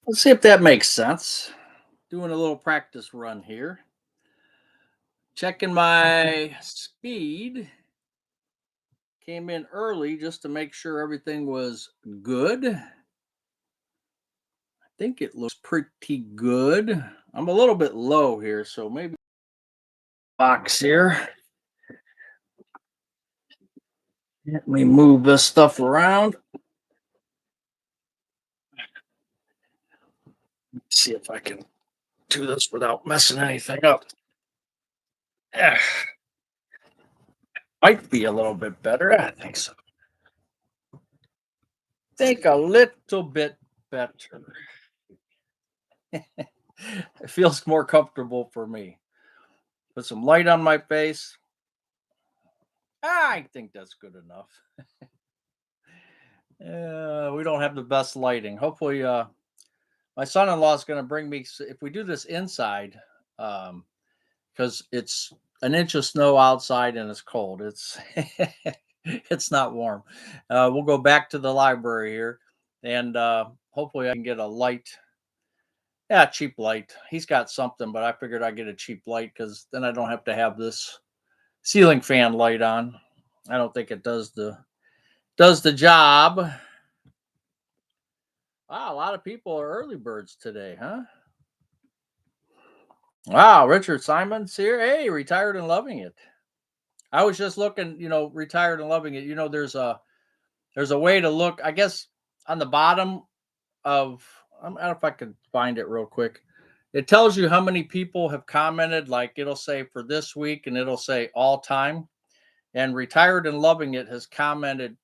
Let's see if that makes sense. Doing a little practice run here. Checking my speed. Came in early just to make sure everything was good. I think it looks pretty good. I'm a little bit low here, so maybe box here. Let me move this stuff around. See if I can do this without messing anything up. Yeah, might be a little bit better. I think so. Think a little bit better. It feels more comfortable for me. Put some light on my face. I think that's good enough. We don't have the best lighting. Hopefully, my son-in-law is going to bring me. If we do this inside, because it's an inch of snow outside and it's cold. It's it's not warm. We'll go back to the library here, and hopefully I can get a light. Yeah, cheap light. He's got something, but I figured I'd get a cheap light because then I don't have to have this ceiling fan light on. I don't think it does the job. Wow, a lot of people are early birds today, huh? Wow, Richard Simon's here. Hey, retired and loving it. I was just looking, retired and loving it. There's a way to look, I guess, on the bottom of I don't know if I can find it real quick. It tells you how many people have commented, like it'll say for this week and it'll say all time. And retired and loving it has commented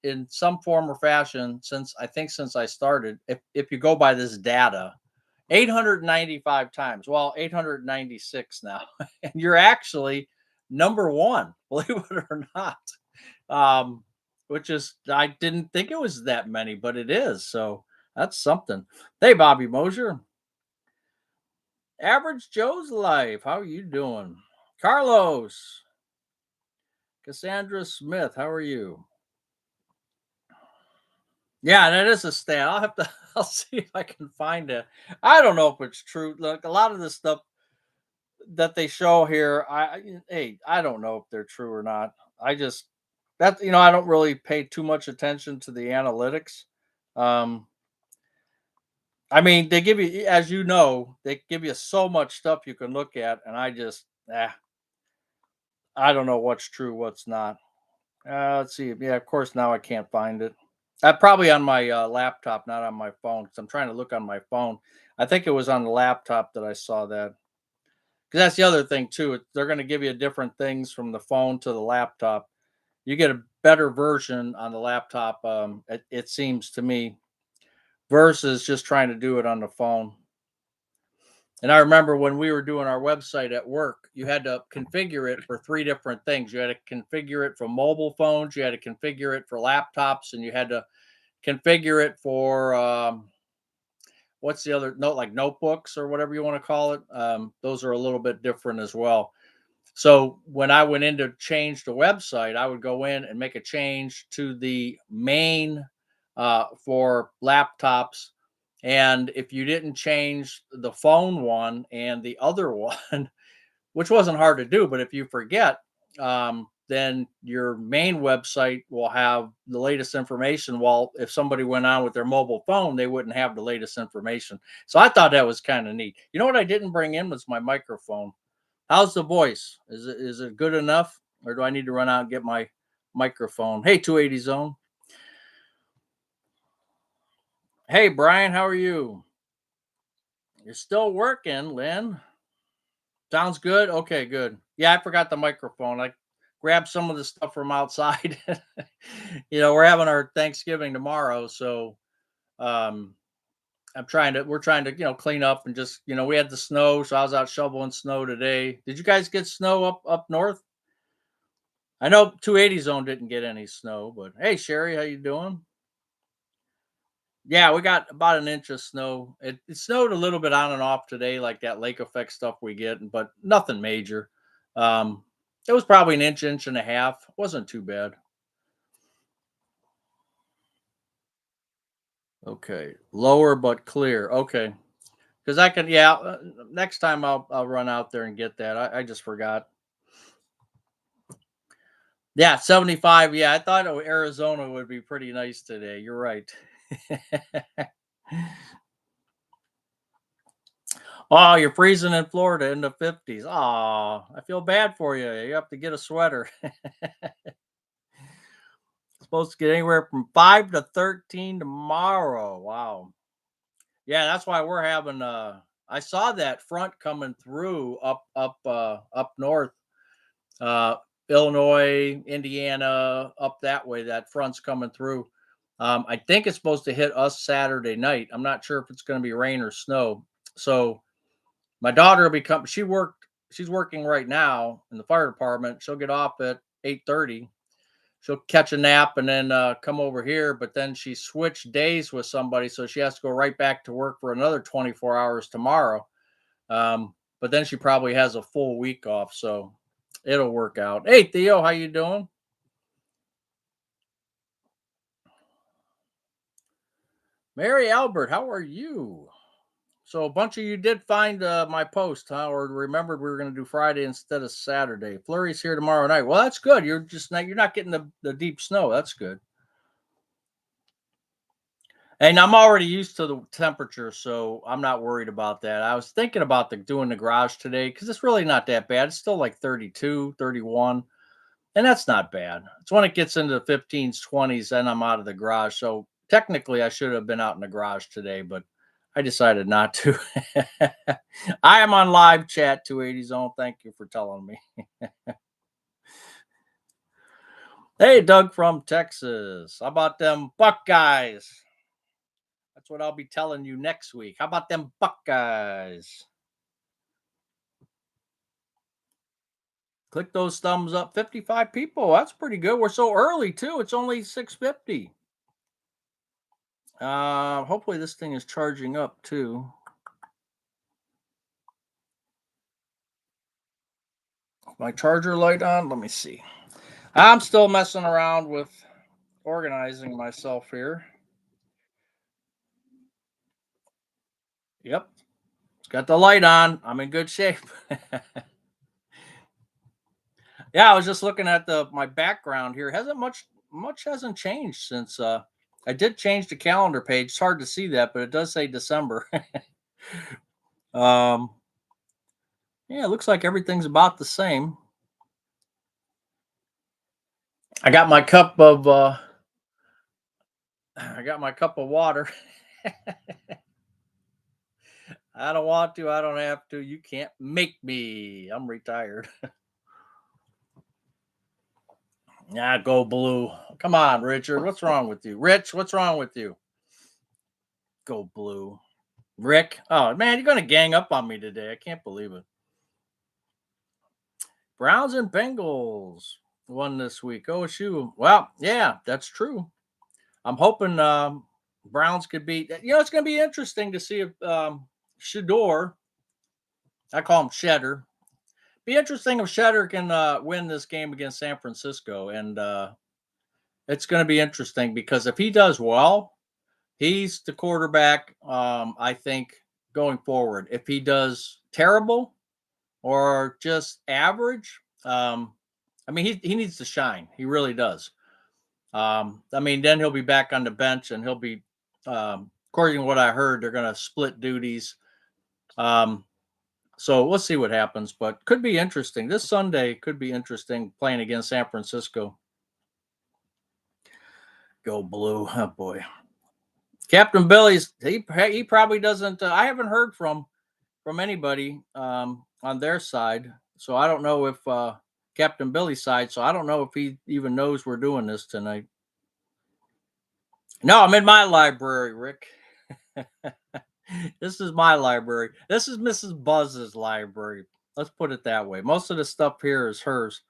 in some form or fashion since I started. If you go by this data, 895 times. Well, 896 now. And you're actually number one, believe it or not. Um, which is I didn't think it was that many, but it is. So that's something. Hey, Bobby Mosier, Average Joe's Life. How are you doing? Carlos, Cassandra Smith, how are you? Yeah, that is a stat. I'll have to. I'll see if I can find it. I don't know if it's true. Look, a lot of this stuff that they show here, hey, I don't know if they're true or not. I just I don't really pay too much attention to the analytics. Um, I mean, they give you, as you know, they give you so much stuff you can look at, and I don't know what's true, what's not. Let's see. Yeah, of course, now I can't find it. Probably on my laptop, not on my phone, because I'm trying to look on my phone. I think it was on the laptop that I saw that. Because that's the other thing too. They're going to give you different things from the phone to the laptop. You get a better version on the laptop. It seems to me versus just trying to do it on the phone. And I remember when we were doing our website at work, you had to configure it for three different things. You had to configure it for mobile phones, you had to configure it for laptops, and you had to configure it for what's the other note like notebooks or whatever you want to call it. Those are a little bit different as well. So when I went in to change the website, I would go in and make a change to the main for laptops. And if you didn't change the phone one and the other one, which wasn't hard to do, but if you forget, then your main website will have the latest information. While if somebody went on with their mobile phone, they wouldn't have the latest information. So I thought that was kind of neat. You know what I didn't bring in was my microphone. How's the voice? Is it good enough, or do I need to run out and get my microphone? Hey, 280 zone. Hey, Brian, how are you? You're still working, Lynn. Sounds good. Okay, good. Yeah, I forgot the microphone. I grabbed some of the stuff from outside. We're having our Thanksgiving tomorrow, so um, we're trying to clean up and just we had the snow, so I was out shoveling snow today. Did you guys get snow up north? I know 280 zone didn't get any snow, but hey, Sherry, how you doing? Yeah, we got about an inch of snow. It snowed a little bit on and off today, like that lake effect stuff we get, but nothing major. Um, it was probably an inch, inch and a half. Wasn't too bad. Okay. Lower but clear. Okay. Because I can, yeah. Next time I'll run out there and get that. I just forgot. Yeah, 75. Yeah, I thought Arizona would be pretty nice today. You're right. Oh, you're freezing in Florida in the 50s. Oh, I feel bad for you. You have to get a sweater. Supposed to get anywhere from 5 to 13 tomorrow. Wow. Yeah, that's why we're having I saw that front coming through up north. Uh Illinois, Indiana, up that way. That front's coming through. I think it's supposed to hit us Saturday night. I'm not sure if it's going to be rain or snow. So my daughter will become she's working right now in the fire department. She'll get off at 8:30. She'll catch a nap and then come over here, but then she switched days with somebody, so she has to go right back to work for another 24 hours tomorrow. But then she probably has a full week off, so it'll work out. Hey Theo, how you doing? Mary Albert, how are you? So a bunch of you did find my post, huh? Or remembered we were going to do Friday instead of Saturday. Flurry's here tomorrow night. Well, that's good. You're not getting the deep snow. That's good. And I'm already used to the temperature, so I'm not worried about that. I was thinking about doing the garage today because it's really not that bad. It's still like 32, 31, and that's not bad. It's when it gets into the 15s, 20s, then I'm out of the garage. So technically, I should have been out in the garage today, but I decided not to. I am on live chat 280 zone. Thank you for telling me. Hey, Doug from Texas. How about them Buckeyes? That's what I'll be telling you next week. How about them Buckeyes? Click those thumbs up. 55 people. That's pretty good. We're so early too. It's only 6:50. Hopefully this thing is charging up too. My charger light on. Let me see. I'm still messing around with organizing myself here. Yep. It's got the light on. I'm in good shape. Yeah, I was just looking at the my background here. Hasn't much hasn't changed since I did change the calendar page. It's hard to see that, but it does say December. um yeah, it looks like everything's about the same. I got my cup of I got my cup of water. I don't want to, I don't have to. You can't make me. I'm retired. Yeah, go blue. Come on, Richard. What's wrong with you? Rich, what's wrong with you? Go blue. Rick. Oh man, you're gonna gang up on me today. I can't believe it. Browns and Bengals won this week. Oh shoot. Well, yeah, that's true. I'm hoping Browns could beat. It's going to be interesting to see if Shador, I call him Shedder. Be interesting if Shedder can win this game against San Francisco, and it's going to be interesting because if he does well, he's the quarterback. I think going forward. If he does terrible or just average, I mean he needs to shine. He really does. I mean, then he'll be back on the bench and he'll be, according to what I heard, they're going to split duties. Um, so we'll see what happens, but could be interesting. This Sunday could be interesting playing against San Francisco. Go blue. Oh boy. Captain Billy's, he probably doesn't, I haven't heard from anybody on their side. So I don't know if Captain Billy's side, so I don't know if he even knows we're doing this tonight. No, I'm in my library, Rick. This is my library. This is Mrs. Buzz's library. Let's put it that way. Most of the stuff here is hers.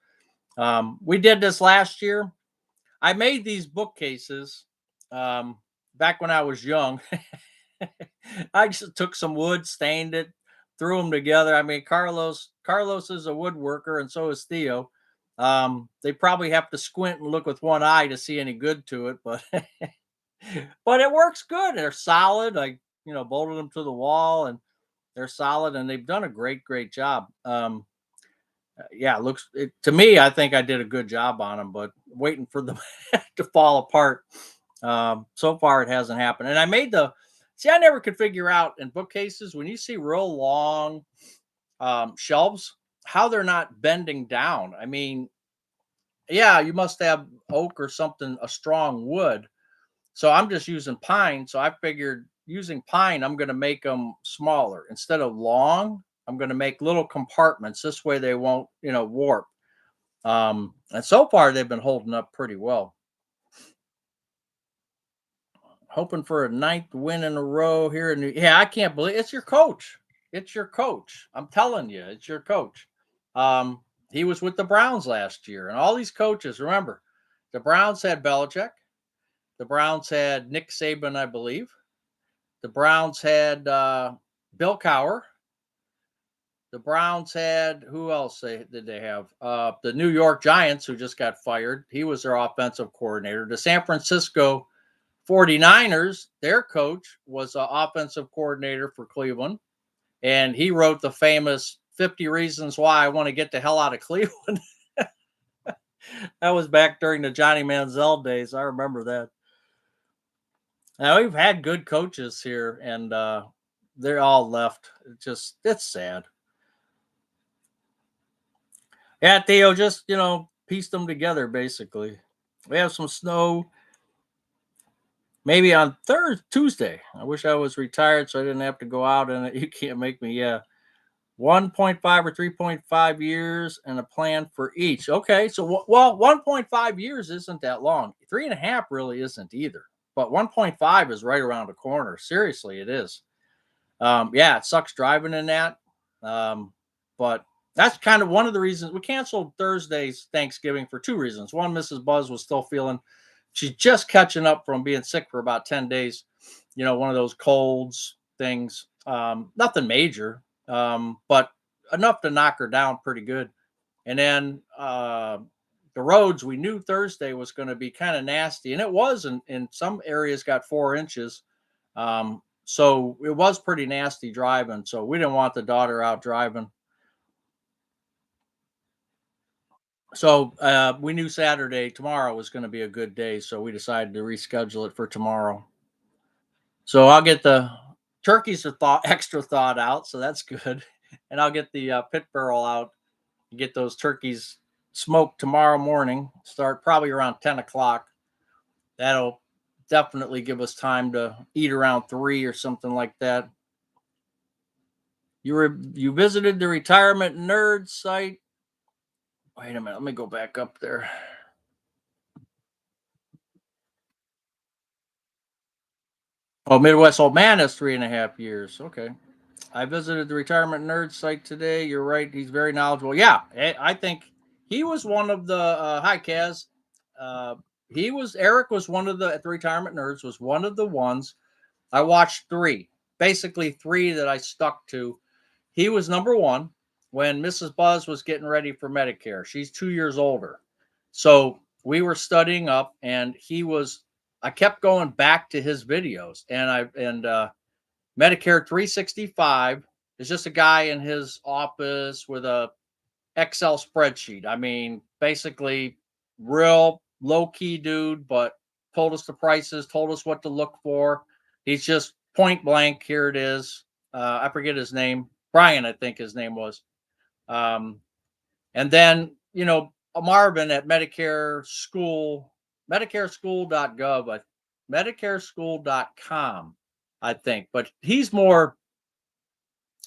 We did this last year. I made these bookcases um, back when I was young. I just took some wood, stained it, threw them together. I mean, Carlos is a woodworker, and so is Theo. They probably have to squint and look with one eye to see any good to it, but But it works good. They're solid. I, bolted them to the wall, and they're solid, and they've done a great job. Yeah, it looks to me. I think I did a good job on them, but waiting for them to fall apart. So far, it hasn't happened. And I made the see. I never could figure out in bookcases when you see real long shelves how they're not bending down. I mean, yeah, you must have oak or something, a strong wood. So I'm just using pine. So I figured using pine, I'm going to make them smaller instead of long. I'm going to make little compartments. This way they won't, warp. And so far they've been holding up pretty well. Hoping for a ninth win in a row here. Yeah, I can't believe it's your coach. It's your coach. I'm telling you, it's your coach. He was with the Browns last year, and all these coaches. Remember, the Browns had Belichick. The Browns had Nick Saban, I believe. The Browns had Bill Cowher. The Browns had who else did they have? The New York Giants, who just got fired. He was their offensive coordinator. The San Francisco 49ers, their coach was an offensive coordinator for Cleveland. And he wrote the famous 50 Reasons Why I Want to Get the Hell Out of Cleveland. That was back during the Johnny Manziel days. I remember that. Now we've had good coaches here, and they're all left. It's sad. Yeah, Theo, just pieced them together basically. We have some snow maybe on Tuesday. I wish I was retired so I didn't have to go out and you can't make me. Yeah, 1.5 or 3.5 years and a plan for each. Okay, so well, 1.5 years isn't that long. 3.5 really isn't either. But 1.5 is right around the corner. Seriously, it is. Yeah, it sucks driving in that. But that's kind of one of the reasons we canceled Thursday's Thanksgiving for two reasons. One, Mrs. Buzz was still feeling she's just catching up from being sick for about 10 days. One of those colds things. Nothing major, but enough to knock her down pretty good. And then the roads, we knew Thursday was going to be kind of nasty, and it was in some areas got 4 inches. So it was pretty nasty driving. So we didn't want the daughter out driving. So we knew Saturday, tomorrow was going to be a good day. So we decided to reschedule it for tomorrow. So I'll get the turkeys are extra thawed out. So that's good. And I'll get the pit barrel out and get those turkeys smoked tomorrow morning. Start probably around 10 o'clock. That'll definitely give us time to eat around 3 or something like that. You visited the Retirement Nerd site. Wait a minute, let me go back up there. Oh, Midwest Old Man is 3.5 years. Okay. I visited the Retirement Nerd site today. You're right. He's very knowledgeable. Yeah, I think he was one of the hi Kaz. Eric was one of the at the Retirement Nerds was one of the ones I watched basically three that I stuck to. He was number one when Mrs. Buzz was getting ready for Medicare. She's 2 years older. So we were studying up, and I kept going back to his videos, and Medicare 365 is just a guy in his office with a Excel spreadsheet. I mean, basically, real low key dude, but told us the prices, told us what to look for. He's just point blank. Here it is. I forget his name. Brian, I think his name was. And then, Marvin at Medicareschool.gov, Medicareschool.com, I think. But he's more,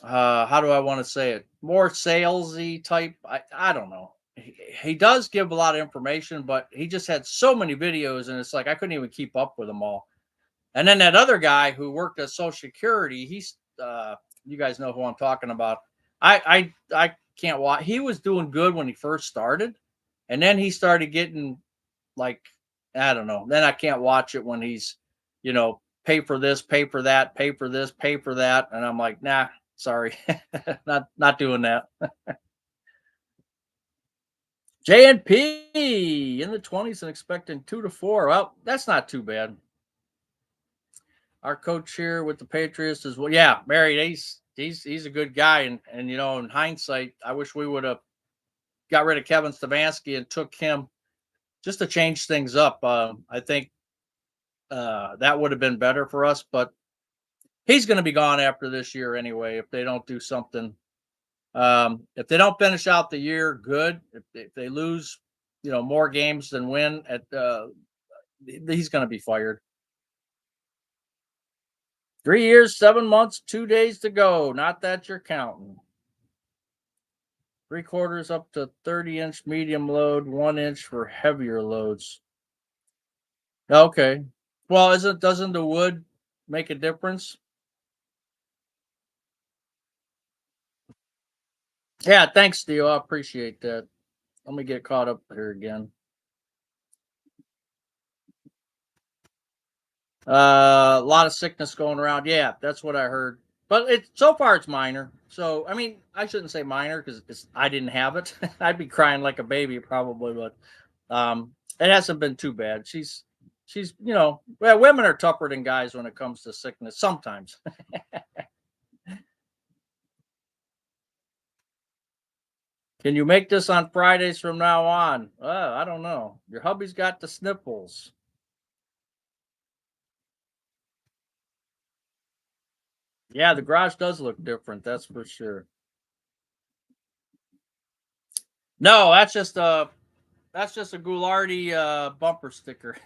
how do I want to say it? More salesy type. I don't know. He does give a lot of information, but he just had so many videos, and it's like I couldn't even keep up with them all. And then that other guy who worked at Social Security, you guys know who I'm talking about. I can't watch. He was doing good when he first started, and then he started getting like I don't know. Then I can't watch it when he's, pay for this, pay for that, pay for this, pay for that, and I'm like, nah, sorry, not doing that. JNP in the 20s and expecting 2 to 4. Well, that's not too bad. our coach here with the Patriots as well. Yeah, Mary, he's a good guy, and in hindsight, I wish we would have got rid of Kevin Stefanski and took him just to change things up. I think that would have been better for us, but he's going to be gone after this year anyway if they don't do something. If they don't finish out the year good, if they lose, more games than win, he's going to be fired. 3 years, 7 months, 2 days to go. Not that you're counting. 3/4 up to 30-inch medium load, 1 inch for heavier loads. Okay. Well, doesn't the wood make a difference? Yeah, thanks, Theo. I appreciate that. Let me get caught up here again. A lot of sickness going around. Yeah, that's what I heard. But so far it's minor. So I mean, I shouldn't say minor because I didn't have it. I'd be crying like a baby probably, but it hasn't been too bad. She's well, women are tougher than guys when it comes to sickness sometimes. Can you make this on Fridays from now on? I don't know. Your hubby's got the sniffles. Yeah, the garage does look different. That's for sure. No, that's just a Goulardi bumper sticker.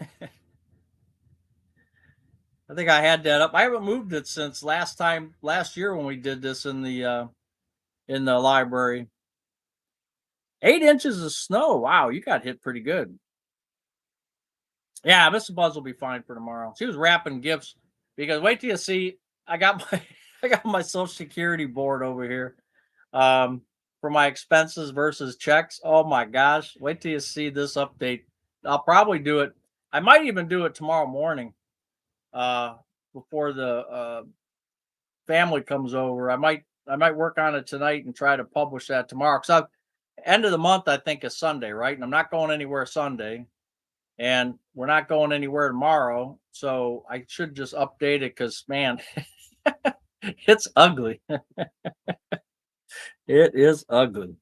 I think I had that up. I haven't moved it since last year when we did this in the library. 8 inches of snow. Wow, you got hit pretty good. Yeah, Mrs. Buzz will be fine for tomorrow. She was wrapping gifts because wait till you see. I got my I got my Social Security board over here for my expenses versus checks. Oh my gosh! Wait till you see this update. I'll probably do it. I might even do it tomorrow morning uh, before the family comes over. I might work on it tonight and try to publish that tomorrow. Because end of the month I think is Sunday, right? And I'm not going anywhere Sunday and we're not going anywhere tomorrow. So I should just update it because, man, it's ugly. It is ugly.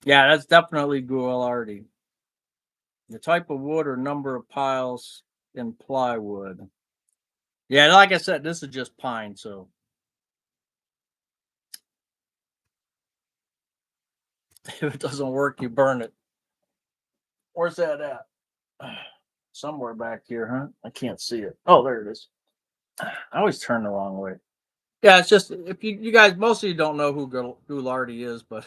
Yeah, that's definitely Gualardi. The type of wood or number of piles in plywood. Yeah, like I said, this is just pine. So if it doesn't work, you burn it. Where's that at? Somewhere back here, huh? I can't see it. Oh, there it is. I always turn the wrong way. Yeah, it's just if you guys, most of you don't know who Goulardi is, but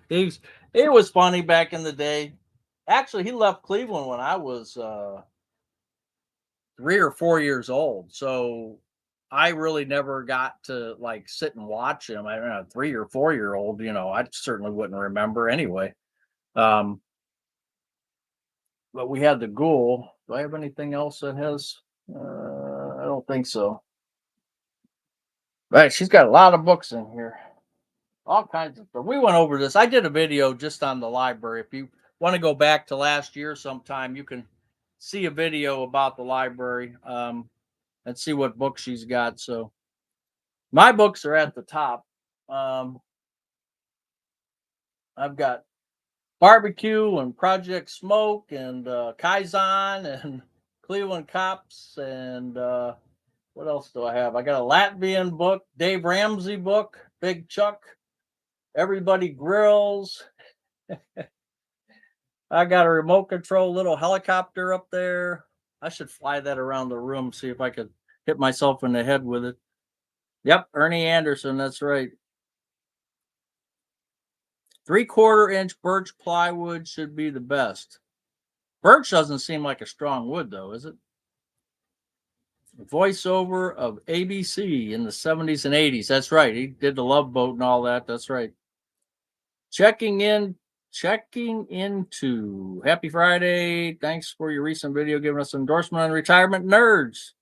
he's it was funny back in the day. Actually, he left Cleveland when I was 3 or 4 years old, so I really never got to like sit and watch him. I don't know, 3 or 4 year old, I certainly wouldn't remember anyway. Um, but we had the Ghoul. Do I have anything else that has? I don't think so. Right, she's got a lot of books in here. All kinds of stuff. We went over this. I did a video just on the library. If you want to go back to last year sometime, you can see a video about the library and see what books she's got. So my books are at the top. Um, I've got Barbecue and Project Smoke and Kaizen and Cleveland Cops and what else do I have? I got a Latvian book, Dave Ramsey book, Big Chuck, Everybody Grills. I got a remote control little helicopter up there. I should fly that around the room, see if I could hit myself in the head with it. Yep, Ernie Anderson, that's right. 3/4 inch birch plywood should be the best. Birch doesn't seem like a strong wood, though, is it? Voiceover of ABC in the 70s and 80s. That's right. He did the Love Boat and all that. That's right. Checking in, checking into. Happy Friday. Thanks for your recent video giving us endorsement on retirement nerds.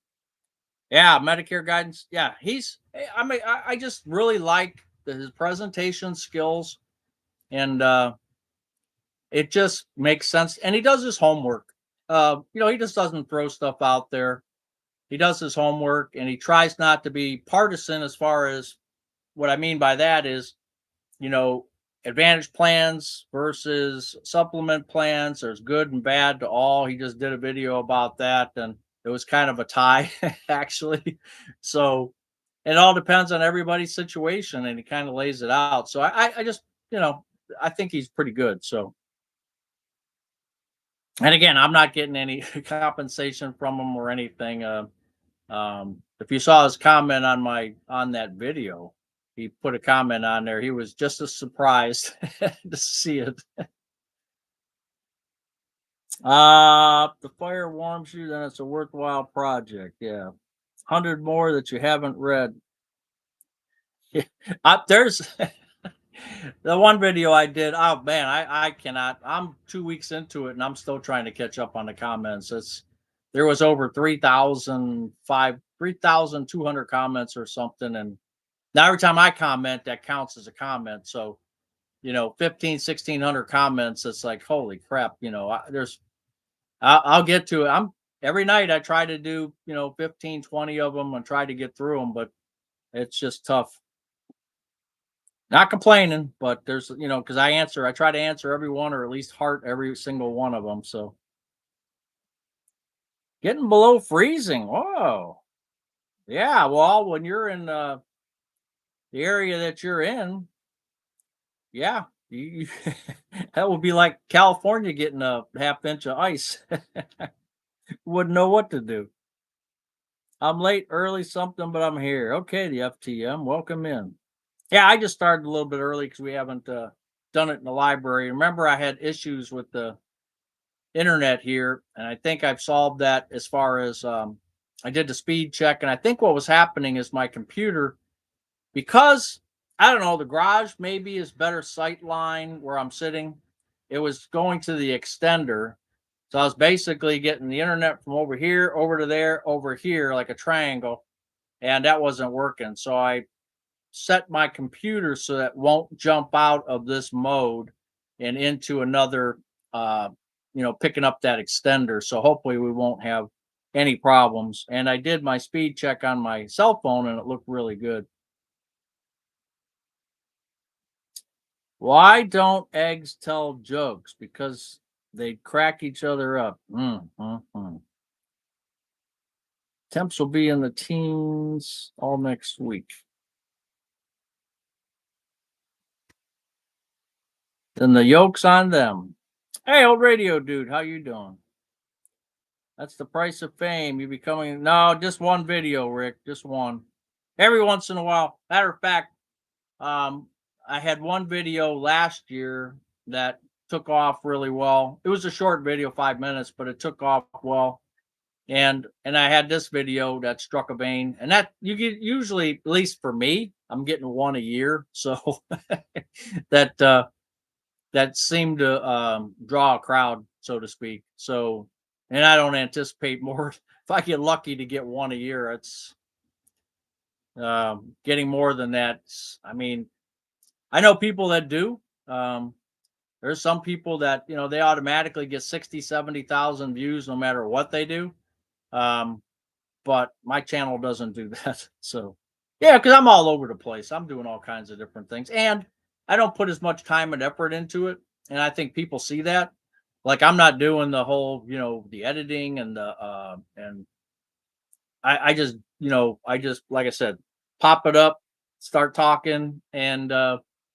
Yeah, Medicare guidance. Yeah, I mean, I just really like his presentation skills, and It just makes sense, and he does his homework. He just doesn't throw stuff out there. He does his homework, and he tries not to be partisan. As far as what I mean by that is, you know, advantage plans versus supplement plans. There's good and bad to all. He just did a video about that, and it was kind of a tie, actually. So it all depends on everybody's situation, and he kind of lays it out. So I just, you know, I think he's pretty good. So, and again, I'm not getting any compensation from him or anything. If you saw his comment on that video, he put a comment on there. He was just as surprised to see it. The fire warms you, then it's a worthwhile project. Yeah, 100 more that you haven't read. Yeah, there's the one video I did. Oh man, I cannot. I'm 2 weeks into it, and I'm still trying to catch up on the comments. There was over 3,200 comments or something, and now every time I comment, that counts as a comment. So, 15, 1,600 comments. It's like, holy crap. I'll get to it. Every night I try to do, 15, 20 of them and try to get through them, but it's just tough. Not complaining, but there's, because I try to answer every one or at least heart every single one of them. So getting below freezing. Whoa. Yeah. Well, when you're in the area that you're in, yeah, that would be like California getting a half inch of ice. Wouldn't know what to do. I'm late, early, something, but I'm here. Okay, the FTM, welcome in. Yeah, I just started a little bit early because we haven't done it in the library. Remember, I had issues with the internet here, and I think I've solved that as far as I did the speed check, and I think what was happening is my computer, because I don't know, the garage maybe is better sight line where I'm sitting. It was going to the extender. So I was basically getting the internet from over here, over to there, over here, like a triangle, and that wasn't working. So I set my computer so that it won't jump out of this mode and into another, picking up that extender. So hopefully we won't have any problems. And I did my speed check on my cell phone and it looked really good. Why don't eggs tell jokes? Because they crack each other up. Temps will be in the teens all next week. Then the yoke's on them. Hey, old radio dude, how you doing? That's the price of fame. You becoming no, just one video, Rick. Just one. Every once in a while. Matter of fact, um, I had one video last year that took off really well. It was a short video, 5 minutes, but it took off well. And I had this video that struck a vein, and that you get usually, at least for me, I'm getting one a year. So that that seemed to draw a crowd, so to speak. So, and I don't anticipate more. If I get lucky to get one a year, it's getting more than that. I mean, I know people that do. There's some people that, they automatically get 60, 70,000 views no matter what they do. Um, but my channel doesn't do that. So, yeah, because I'm all over the place. I'm doing all kinds of different things, and I don't put as much time and effort into it. And I think people see that. Like I'm not doing the whole, the editing and and I just like I said, pop it up, start talking, and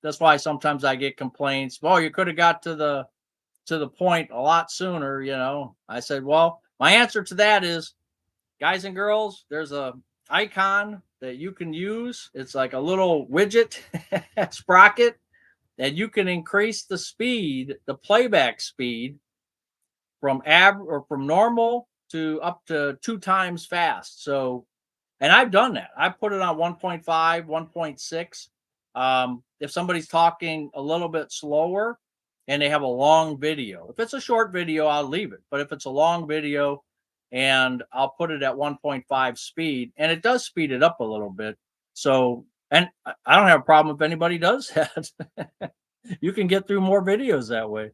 that's why sometimes I get complaints. Well, you could have got to the point a lot sooner. I said, well, my answer to that is, guys and girls, there's a icon that you can use. It's like a little widget sprocket, and you can increase the speed, the playback speed from normal to up to 2 times fast. So, and I've done that. I put it on 1.5, 1.6. If somebody's talking a little bit slower and they have a long video, if it's a short video, I'll leave it. But if it's a long video, and I'll put it at 1.5 speed, and it does speed it up a little bit. So, and I don't have a problem if anybody does that. You can get through more videos that way.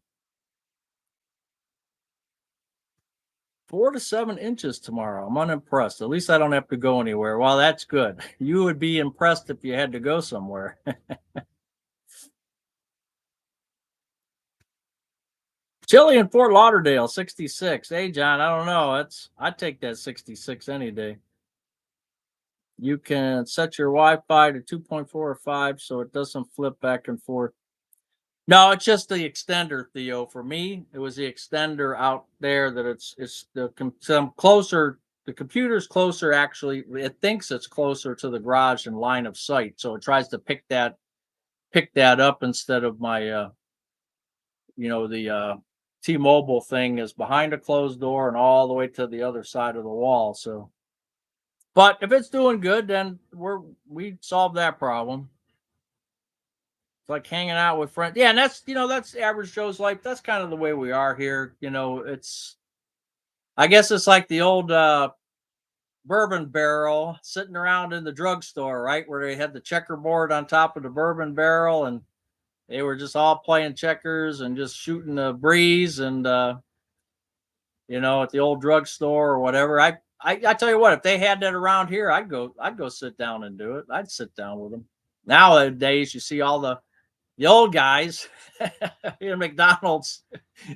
4 to 7 inches tomorrow. I'm unimpressed. At least I don't have to go anywhere. Well, that's good. You would be impressed if you had to go somewhere. Chilly in Fort Lauderdale, 66. Hey, John, I don't know. I'd take that 66 any day. You can set your Wi-Fi to 2.4 or 5 so it doesn't flip back and forth. No, it's just the extender, Theo. For me, it was the extender out there that it's some closer. The computer's closer. Actually, it thinks it's closer to the garage and line of sight, so it tries to pick that up instead of my the T-Mobile thing is behind a closed door and all the way to the other side of the wall. So, but if it's doing good, then we solved that problem. It's like hanging out with friends. Yeah, and that's average Joe's life. That's kind of the way we are here. It's I guess it's like the old bourbon barrel sitting around in the drugstore, right? Where they had the checkerboard on top of the bourbon barrel and they were just all playing checkers and just shooting the breeze and at the old drugstore or whatever. I tell you what, if they had that around here, I'd go sit down and do it. I'd sit down with them. Nowadays, you see all the old guys in McDonald's.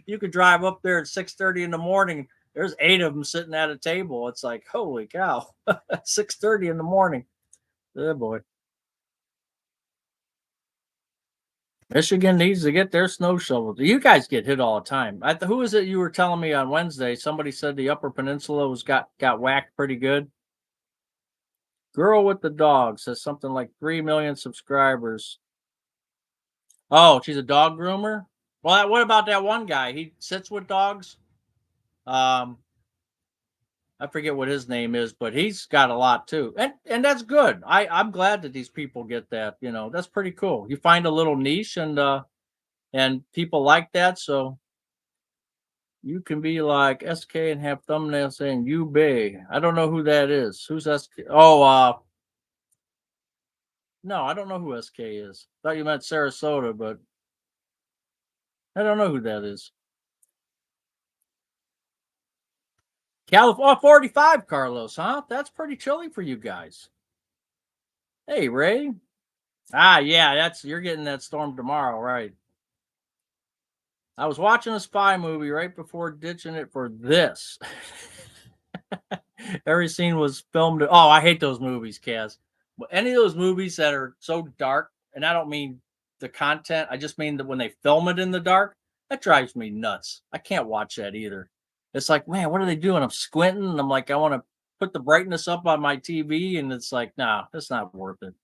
You could drive up there at 6:30 in the morning. There's 8 of them sitting at a table. It's like, holy cow, 6:30 in the morning. Oh boy. Michigan needs to get their snow shoveled. You guys get hit all the time. Who is it you were telling me on Wednesday? Somebody said the Upper Peninsula was got whacked pretty good. Girl with the dog says something like 3 million subscribers. Oh, she's a dog groomer. Well, what about that one guy? He sits with dogs. Um, I forget what his name is, but he's got a lot too, and that's good. I'm glad that these people get that. That's pretty cool. You find a little niche, and people like that. So you can be like SK and have thumbnail saying "you big." I don't know who that is. Who's SK? Oh, no, I don't know who SK is. Thought you meant Sarasota, but I don't know who that is. California 45, Carlos, huh? That's pretty chilly for you guys. Hey, Ray. Ah, yeah, you're getting that storm tomorrow, right? I was watching a spy movie right before ditching it for this. Every scene was filmed. Oh, I hate those movies, Kaz. But any of those movies that are so dark, and I don't mean the content, I just mean that when they film it in the dark, that drives me nuts. I can't watch that either. It's like, man, what are they doing? I'm squinting, and I'm like, I want to put the brightness up on my TV, and it's like, nah, that's not worth it.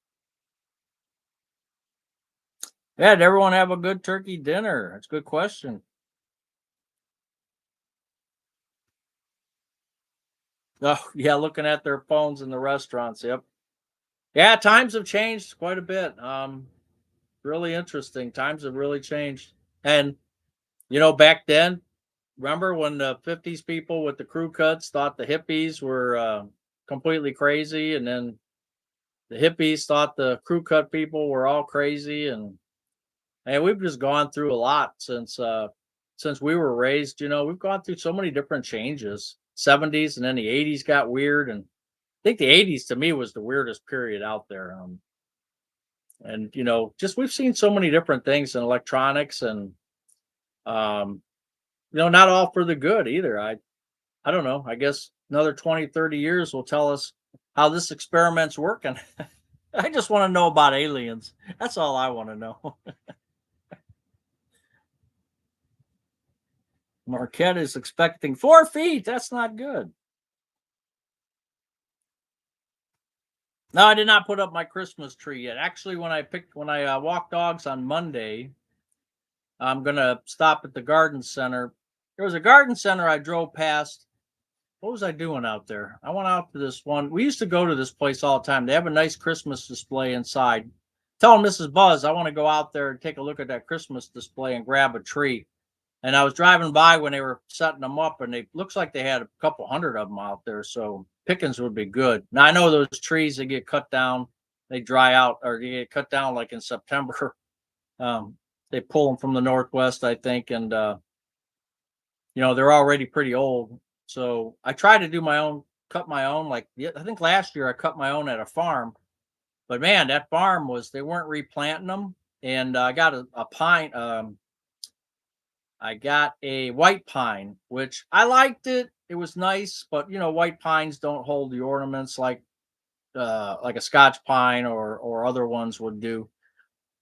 Yeah, did everyone have a good turkey dinner? That's a good question. Oh, yeah, looking at their phones in the restaurants. Yep. Yeah, times have changed quite a bit. Really interesting. Times have really changed. And back then, remember when the 50s people with the crew cuts thought the hippies were completely crazy, and then the hippies thought the crew cut people were all crazy, and we've just gone through a lot since we were raised. We've gone through so many different changes. 70s and then the 80s got weird, and I think the 80s to me was the weirdest period out there. And just we've seen so many different things in electronics, and um, not all for the good either. I don't know. I guess another 20, 30 years will tell us how this experiment's working. I just want to know about aliens. That's all I want to know. Marquette is expecting 4 feet. That's not good. No, I did not put up my Christmas tree yet. Actually, when I walk dogs on Monday, I'm gonna stop at the garden center. There was a garden center I drove past. What was I doing out there? I went out to this one. We used to go to this place all the time. They have a nice Christmas display inside. Telling Mrs. Buzz I want to go out there and take a look at that Christmas display and grab a tree. And I was driving by when they were setting them up, and they looks like they had a couple hundred of them out there. So pickings would be good. Now I know those trees that get cut down, they dry out or they get cut down like in September. Um, they pull them from the northwest, I think, and they're already pretty old. So I try to do my own, cut my own. Like I think last year I cut my own at a farm, but man, that farm was they weren't replanting them, and I got a pine. I got a white pine, which I liked it. It was nice, but white pines don't hold the ornaments like a Scotch pine or other ones would do.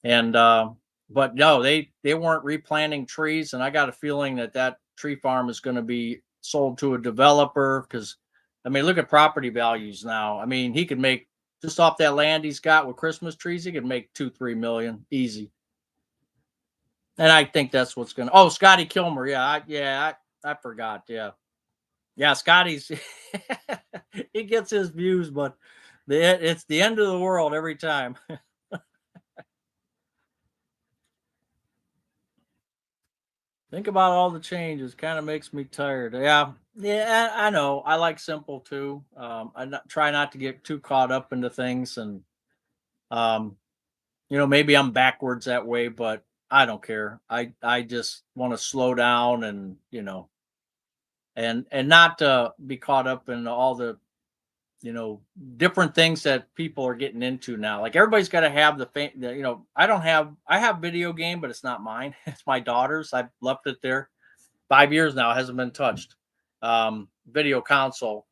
And but no, they weren't replanting trees, and I got a feeling that that tree farm is going to be sold to a developer because I mean, look at property values now. I mean, he could make just off that land he's got with Christmas trees, he could make 2-3 million easy. And I think that's what's gonna. Oh, Scotty Kilmer, I forgot. Yeah, yeah, Scotty's he gets his views, but it's the end of the world every time. Think about all the changes. Kind of makes me tired. Yeah, yeah, I know. I like simple too. Try not to get too caught up into things, and um, maybe I'm backwards that way, but I don't care. I just want to slow down and and not be caught up in all the you know different things that people are getting into now. Like everybody's got to have I don't have. I have video game, but it's not mine. It's my daughter's. I've left it there 5 years now. It hasn't been touched. Video console.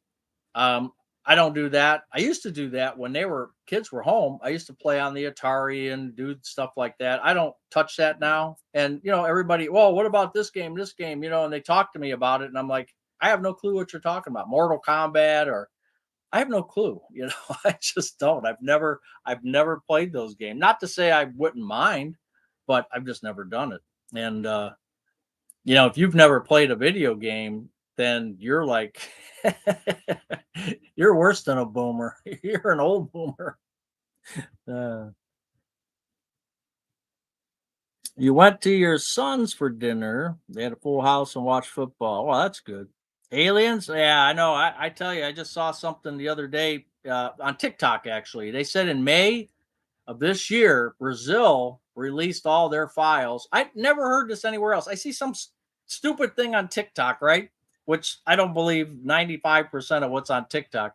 um I don't do that. I used to do that when they were kids were home. I used to play on the Atari and do stuff like that. I don't touch that now. And everybody, well, what about this game, and they talk to me about it, and I'm like, I have no clue what you're talking about. Mortal Kombat, or I have no clue. I just don't. I've never played those games. Not to say I wouldn't mind, but I've just never done it. And if you've never played a video game, then you're like you're worse than a boomer. You're an old boomer. Uh, you went to your son's for dinner. They had a full house and watched football. Well, that's good. Aliens? Yeah, I know. I tell you, I just saw something the other day on TikTok, actually. They said in May of this year, Brazil released all their files. I never heard this anywhere else. I see some stupid thing on TikTok, right? Which I don't believe 95% of what's on TikTok.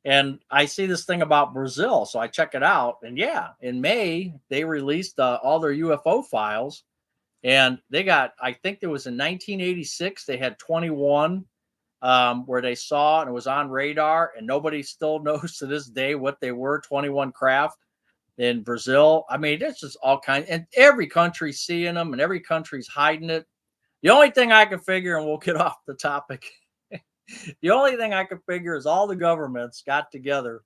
And I see this thing about Brazil. So I check it out. And yeah, in May, they released all their UFO files. And they got, I think it was in 1986, they had 21 where they saw and it was on radar, and nobody still knows to this day what they were. 21 craft in Brazil. I mean, it's just all kinds, and every country's seeing them, and every country's hiding it. The only thing I can figure, and we'll get off the topic. The only thing I can figure is all the governments got together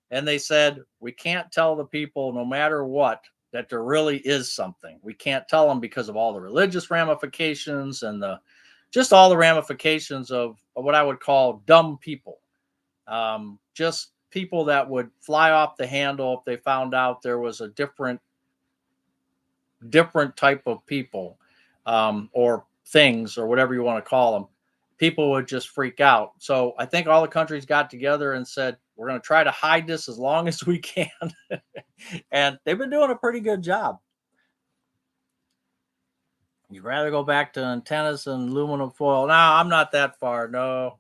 and they said, we can't tell the people, no matter what, that there really is something. We can't tell them because of all the religious ramifications and the just all the ramifications of what I would call dumb people. Just people that would fly off the handle if they found out there was a different type of people, or things, or whatever you want to call them. People would just freak out. So I think all the countries got together and said, we're going to try to hide this as long as we can. And they've been doing a pretty good job. You'd rather go back to antennas and aluminum foil. No, I'm not that far. No.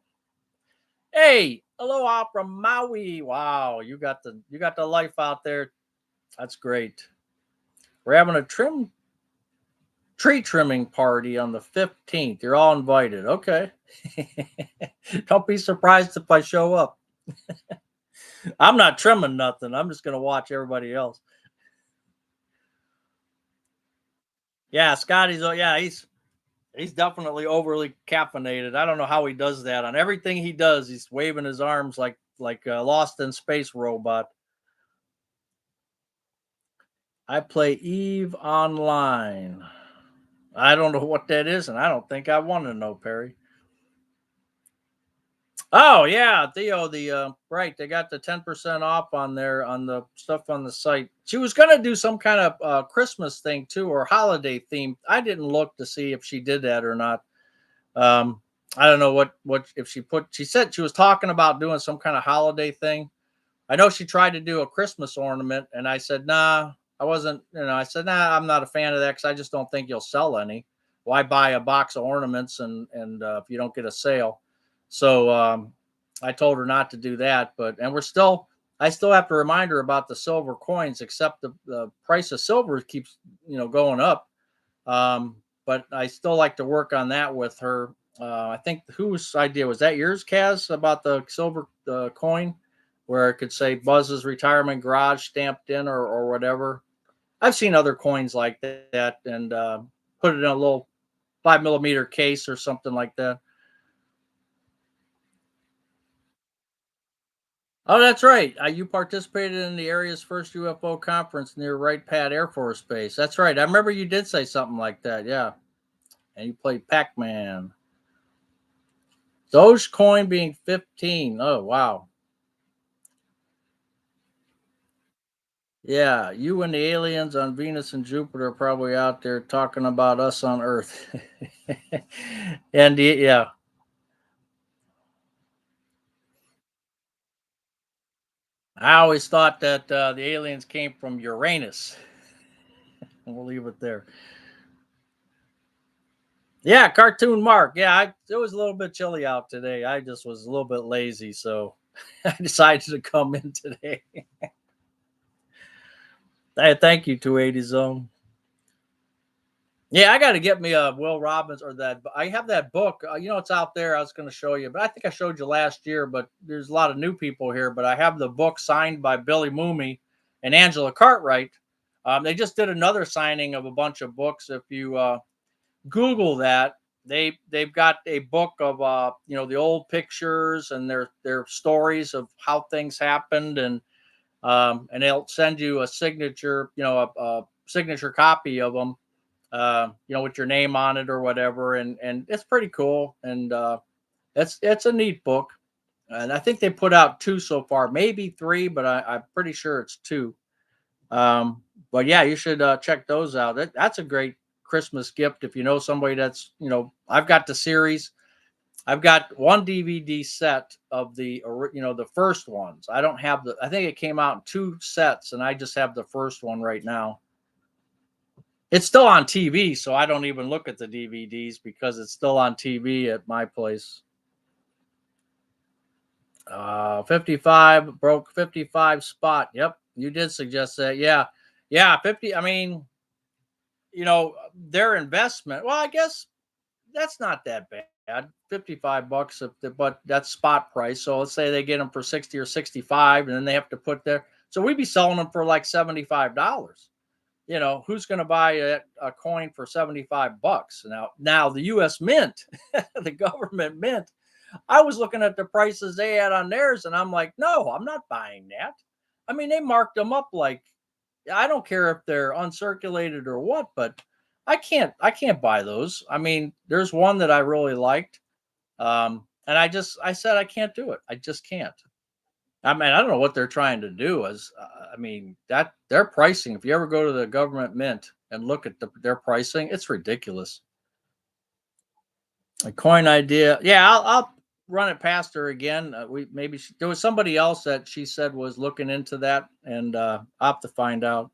Hey, aloha from Maui. Wow, you got the life out there. That's great. We're having a tree trimming party on the 15th. You're all invited. Okay. Don't be surprised if I show up. I'm not trimming nothing. I'm just going to watch everybody else. Yeah, Scotty's, oh, yeah, he's definitely overly caffeinated. I don't know how he does that. On everything he does, he's waving his arms like a Lost in Space robot. I play Eve Online. I don't know what that is, and I don't think I want to know, Perry. Oh yeah, Theo, the right, they got the 10% off on there on the stuff on the site. She was gonna do some kind of Christmas thing too, or holiday theme. I didn't look to see if she did that or not. Um, I don't know what if she put. She said she was talking about doing some kind of holiday thing. I know she tried to do a Christmas ornament, and I said, nah, I wasn't. I said, nah, I'm not a fan of that because I just don't think you'll sell any. Why buy a box of ornaments and if you don't get a sale? So I told her not to do that. But and I still have to remind her about the silver coins, except the price of silver keeps going up. Um, but I still like to work on that with her. I think whose idea was that? Yours, Kaz, about the silver coin, where it could say Buzz's Retirement Garage stamped in or whatever. I've seen other coins like that, and put it in a little 5 millimeter case or something like that. Oh, that's right. You participated in the area's first UFO conference near Wright Pat Air Force Base. That's right. I remember you did say something like that. Yeah, and you played Pac-Man. Dogecoin being 15. Oh, wow. Yeah, you and the aliens on Venus and Jupiter are probably out there talking about us on Earth. And yeah, I always thought that the aliens came from Uranus. And we'll leave it there. Yeah, cartoon Mark. Yeah, it was a little bit chilly out today. I just was a little bit lazy, so I decided to come in today. Thank you, 280 Zone. Yeah, I got to get me a Will Robbins or that. I have that book. It's out there. I was going to show you, but I think I showed you last year. But there's a lot of new people here. But I have the book signed by Billy Mooney and Angela Cartwright. They just did another signing of a bunch of books. If you Google that, they've got a book of the old pictures and their stories of how things happened, and they'll send you a signature, a signature copy of them, with your name on it or whatever, and it's pretty cool, and it's a neat book, and I think they put out two so far, maybe three, but I'm pretty sure it's two. But yeah, you should check those out. That's a great Christmas gift if you know somebody that's I've got the series. I've got one DVD set of the first ones. I don't have the. I think it came out in two sets, and I just have the first one right now. It's still on TV, so I don't even look at the DVDs because it's still on TV at my place. 55 broke 55 spot. Yep, you did suggest that. Yeah, yeah, 50. I mean, their investment. Well, I guess that's not that bad. 55 bucks, but that's spot price. So let's say they get them for 60 or 65, and then they have to put their. So we'd be selling them for like $75. Who's going to buy a coin for 75 bucks now the US Mint, the government mint, I was looking at the prices they had on theirs, and I'm like, no, I'm not buying that. I mean, they marked them up like, I don't care if they're uncirculated or what, but I can't buy those. I mean, there's one that I really liked, and I said I can't do it. I just can't. I mean, I don't know what they're trying to do. I mean, that their pricing. If you ever go to the government mint and look at their pricing, it's ridiculous. A coin idea, yeah. I'll run it past her again. There was somebody else that she said was looking into that, and I'll have to find out.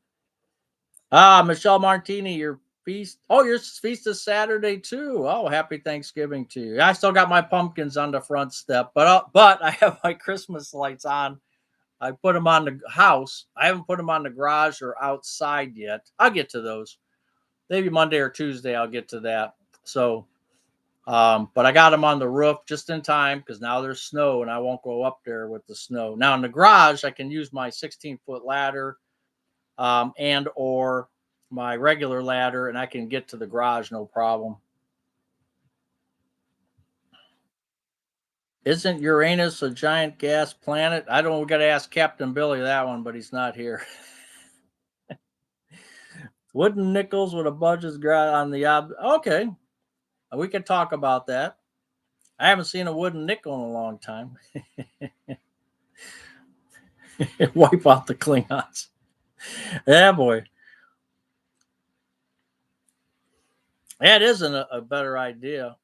Michelle Martini, your feast. Oh, your feast is Saturday too. Oh, happy Thanksgiving to you. I still got my pumpkins on the front step, but I have my Christmas lights on. I put them on the house. I haven't put them on the garage or outside yet. I'll get to those. Maybe Monday or Tuesday I'll get to that. So, but I got them on the roof just in time because now there's snow and I won't go up there with the snow. Now in the garage, I can use my 16-foot ladder, and or my regular ladder, and I can get to the garage no problem. Isn't Uranus a giant gas planet? I don't. We got to ask Captain Billy that one, but he's not here. Wooden nickels with a budget on the Okay, we can talk about that. I haven't seen a wooden nickel in a long time. Wipe out the Klingons. Yeah, boy. That isn't a better idea.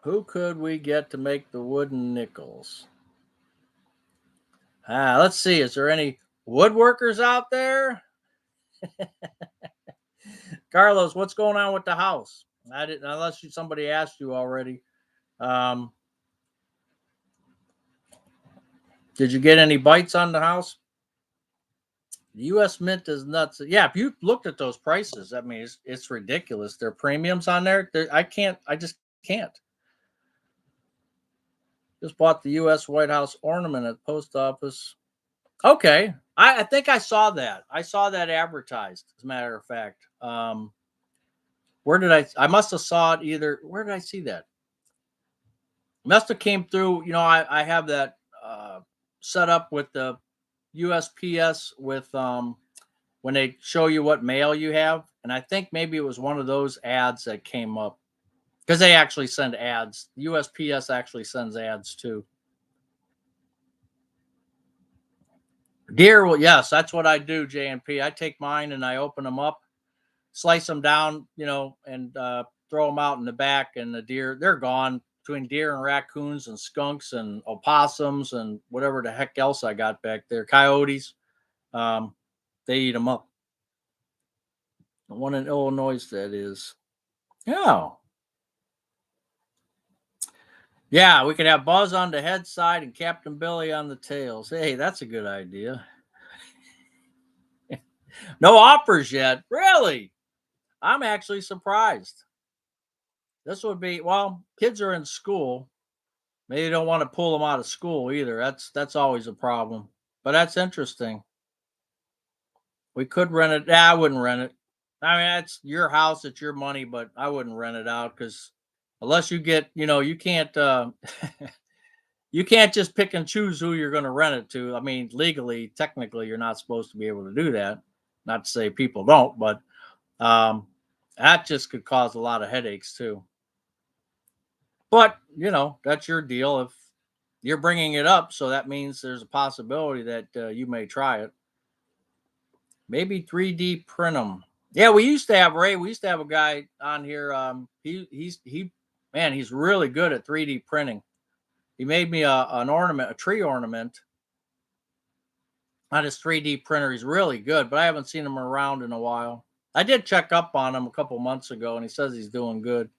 Who could we get to make the wooden nickels? Let's see. Is there any woodworkers out there? Carlos, what's going on with the house? I didn't, unless somebody asked you already. Um, did you get any bites on the house? The U.S. Mint is nuts. Yeah, if you looked at those prices, I mean, it's ridiculous. Their premiums on there. I can't. I just can't. Just bought the U.S. White House ornament at the post office. Okay, I think I saw that. I saw that advertised. As a matter of fact, where did I? I must have saw it either. Where did I see that? Must have came through. I have that set up with the USPS with when they show you what mail you have, and I think maybe it was one of those ads that came up because they actually send ads. The USPS actually sends ads too. Deer, well, yes, that's what I do, JNP. I take mine and I open them up, slice them down, and throw them out in the back. And the deer, they're gone between deer and raccoons and skunks and opossums and whatever the heck else I got back there. Coyotes, um, they eat them up. The one in Illinois, that is. Yeah. Yeah, we could have Buzz on the head side and Captain Billy on the tails. Hey, that's a good idea. No offers yet. Really? I'm actually surprised. This would be, well, kids are in school. Maybe you don't want to pull them out of school either. That's always a problem. But that's interesting. We could rent it. Yeah, I wouldn't rent it. I mean, it's your house, it's your money, but I wouldn't rent it out because unless you get, you can't you can't just pick and choose who you're going to rent it to. I mean, legally, technically, you're not supposed to be able to do that. Not to say people don't, but um, that just could cause a lot of headaches too. But that's your deal. If you're bringing it up, so that means there's a possibility that you may try it. Maybe 3D print them. Yeah, we used to have Ray. We used to have a guy on here. Man, he's really good at 3D printing. He made me an ornament, a tree ornament on his 3D printer. He's really good, but I haven't seen him around in a while. I did check up on him a couple months ago, and he says he's doing good.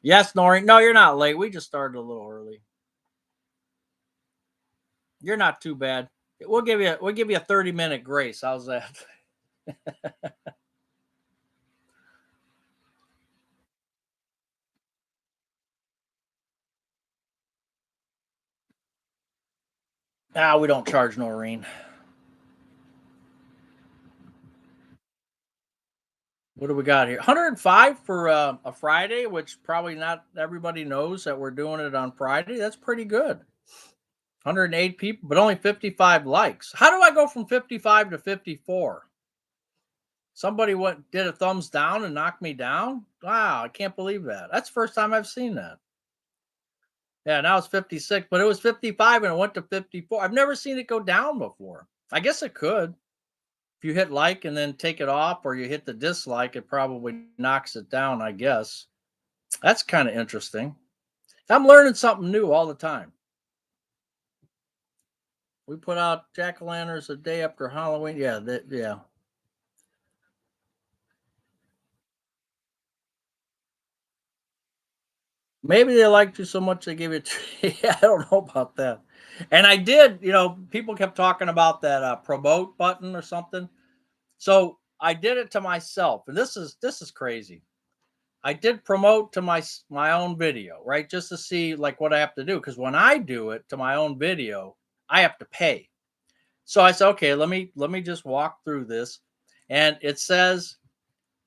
Yes, Nori. No, you're not late. We just started a little early. You're not too bad. We'll give you a 30-minute grace. How's that? We don't charge Noreen. What do we got here? 105 for a Friday, which probably not everybody knows that we're doing it on Friday. That's pretty good. 108 people, but only 55 likes. How do I go from 55 to 54? Somebody did a thumbs down and knocked me down. Wow, I can't believe that. That's the first time I've seen that. Yeah, now it's 56, but it was 55 and it went to 54. I've never seen it go down before. I guess it could. If you hit like and then take it off or you hit the dislike, it probably knocks it down, I guess. That's kind of interesting. I'm learning something new all the time. We put out jack-o'-lanterns a day after Halloween. Yeah, yeah. Maybe they liked you so much they gave it to you. I don't know about that. And I did, people kept talking about that promote button or something. So I did it to myself, and this is crazy. I did promote to my own video, right? Just to see like what I have to do. Because when I do it to my own video, I have to pay. So I said, okay, let me just walk through this. And it says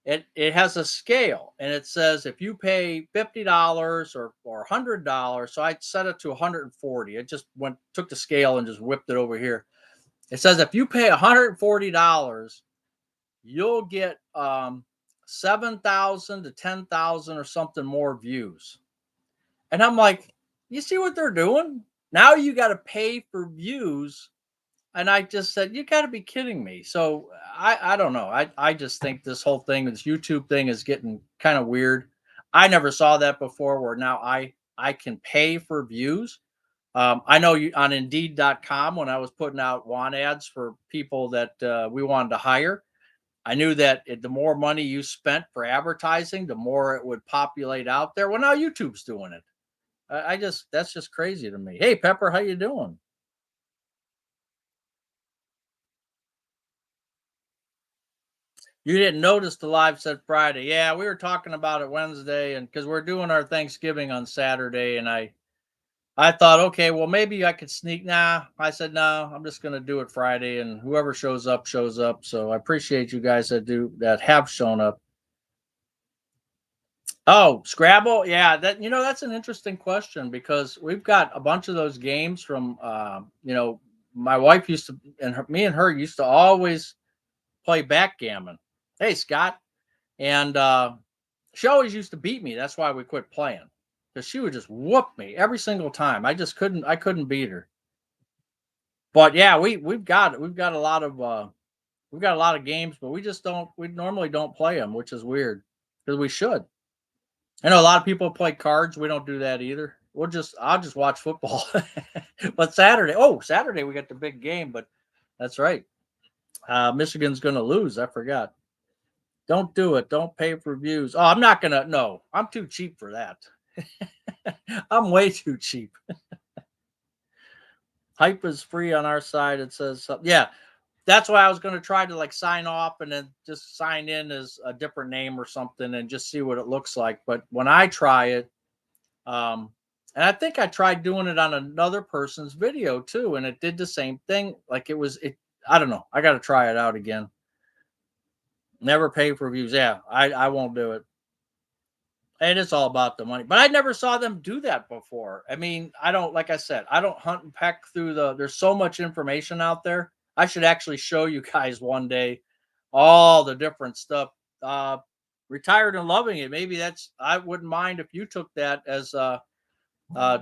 it has a scale, and it says if you pay $50 or $100, so I set it to 140. It just took the scale and just whipped it over here. It says if you pay $140, you'll get 7,000 to 10,000 or something more views. And I'm like, you see what they're doing? Now you got to pay for views. And I just said, you got to be kidding me. So I don't know. I just think this whole thing, this YouTube thing is getting kind of weird. I never saw that before where now I can pay for views. I know you on Indeed.com when I was putting out want ads for people that we wanted to hire. I knew that the more money you spent for advertising, the more it would populate out there. Well, now YouTube's doing it. I just that's just crazy to me. Hey, Pepper, how you doing? You didn't notice the live set Friday. Yeah, we were talking about it Wednesday, and because we're doing our Thanksgiving on Saturday, and I thought, okay, well maybe I could sneak. Nah, I said no. I'm just gonna do it Friday, and whoever shows up shows up. So I appreciate you guys that have shown up. Oh, Scrabble, yeah, that's an interesting question because we've got a bunch of those games from my wife used to me and her used to always play backgammon. Hey, Scott, and she always used to beat me. That's why we quit playing because she would just whoop me every single time. I couldn't beat her. But yeah, we've got a lot of games, but we normally don't play them, which is weird because we should. I know a lot of people play cards. We don't do that either. I'll just watch football. But Saturday we got the big game. But that's right. Michigan's going to lose. I forgot. Don't do it. Don't pay for views. Oh, I'm not gonna. No, I'm too cheap for that. I'm way too cheap. Hype is free on our side. It says, yeah, that's why I was going to try to like sign off and then just sign in as a different name or something and just see what it looks like. But when I try it, and I think I tried doing it on another person's video too, and it did the same thing. Like it. I don't know. I got to try it out again. Never pay for views. Yeah, I won't do it. And it's all about the money. But I never saw them do that before. I mean, I don't like I said, I don't hunt and peck through there's so much information out there. I should actually show you guys one day all the different stuff. Uh Retired and loving it. Maybe I wouldn't mind if you took that as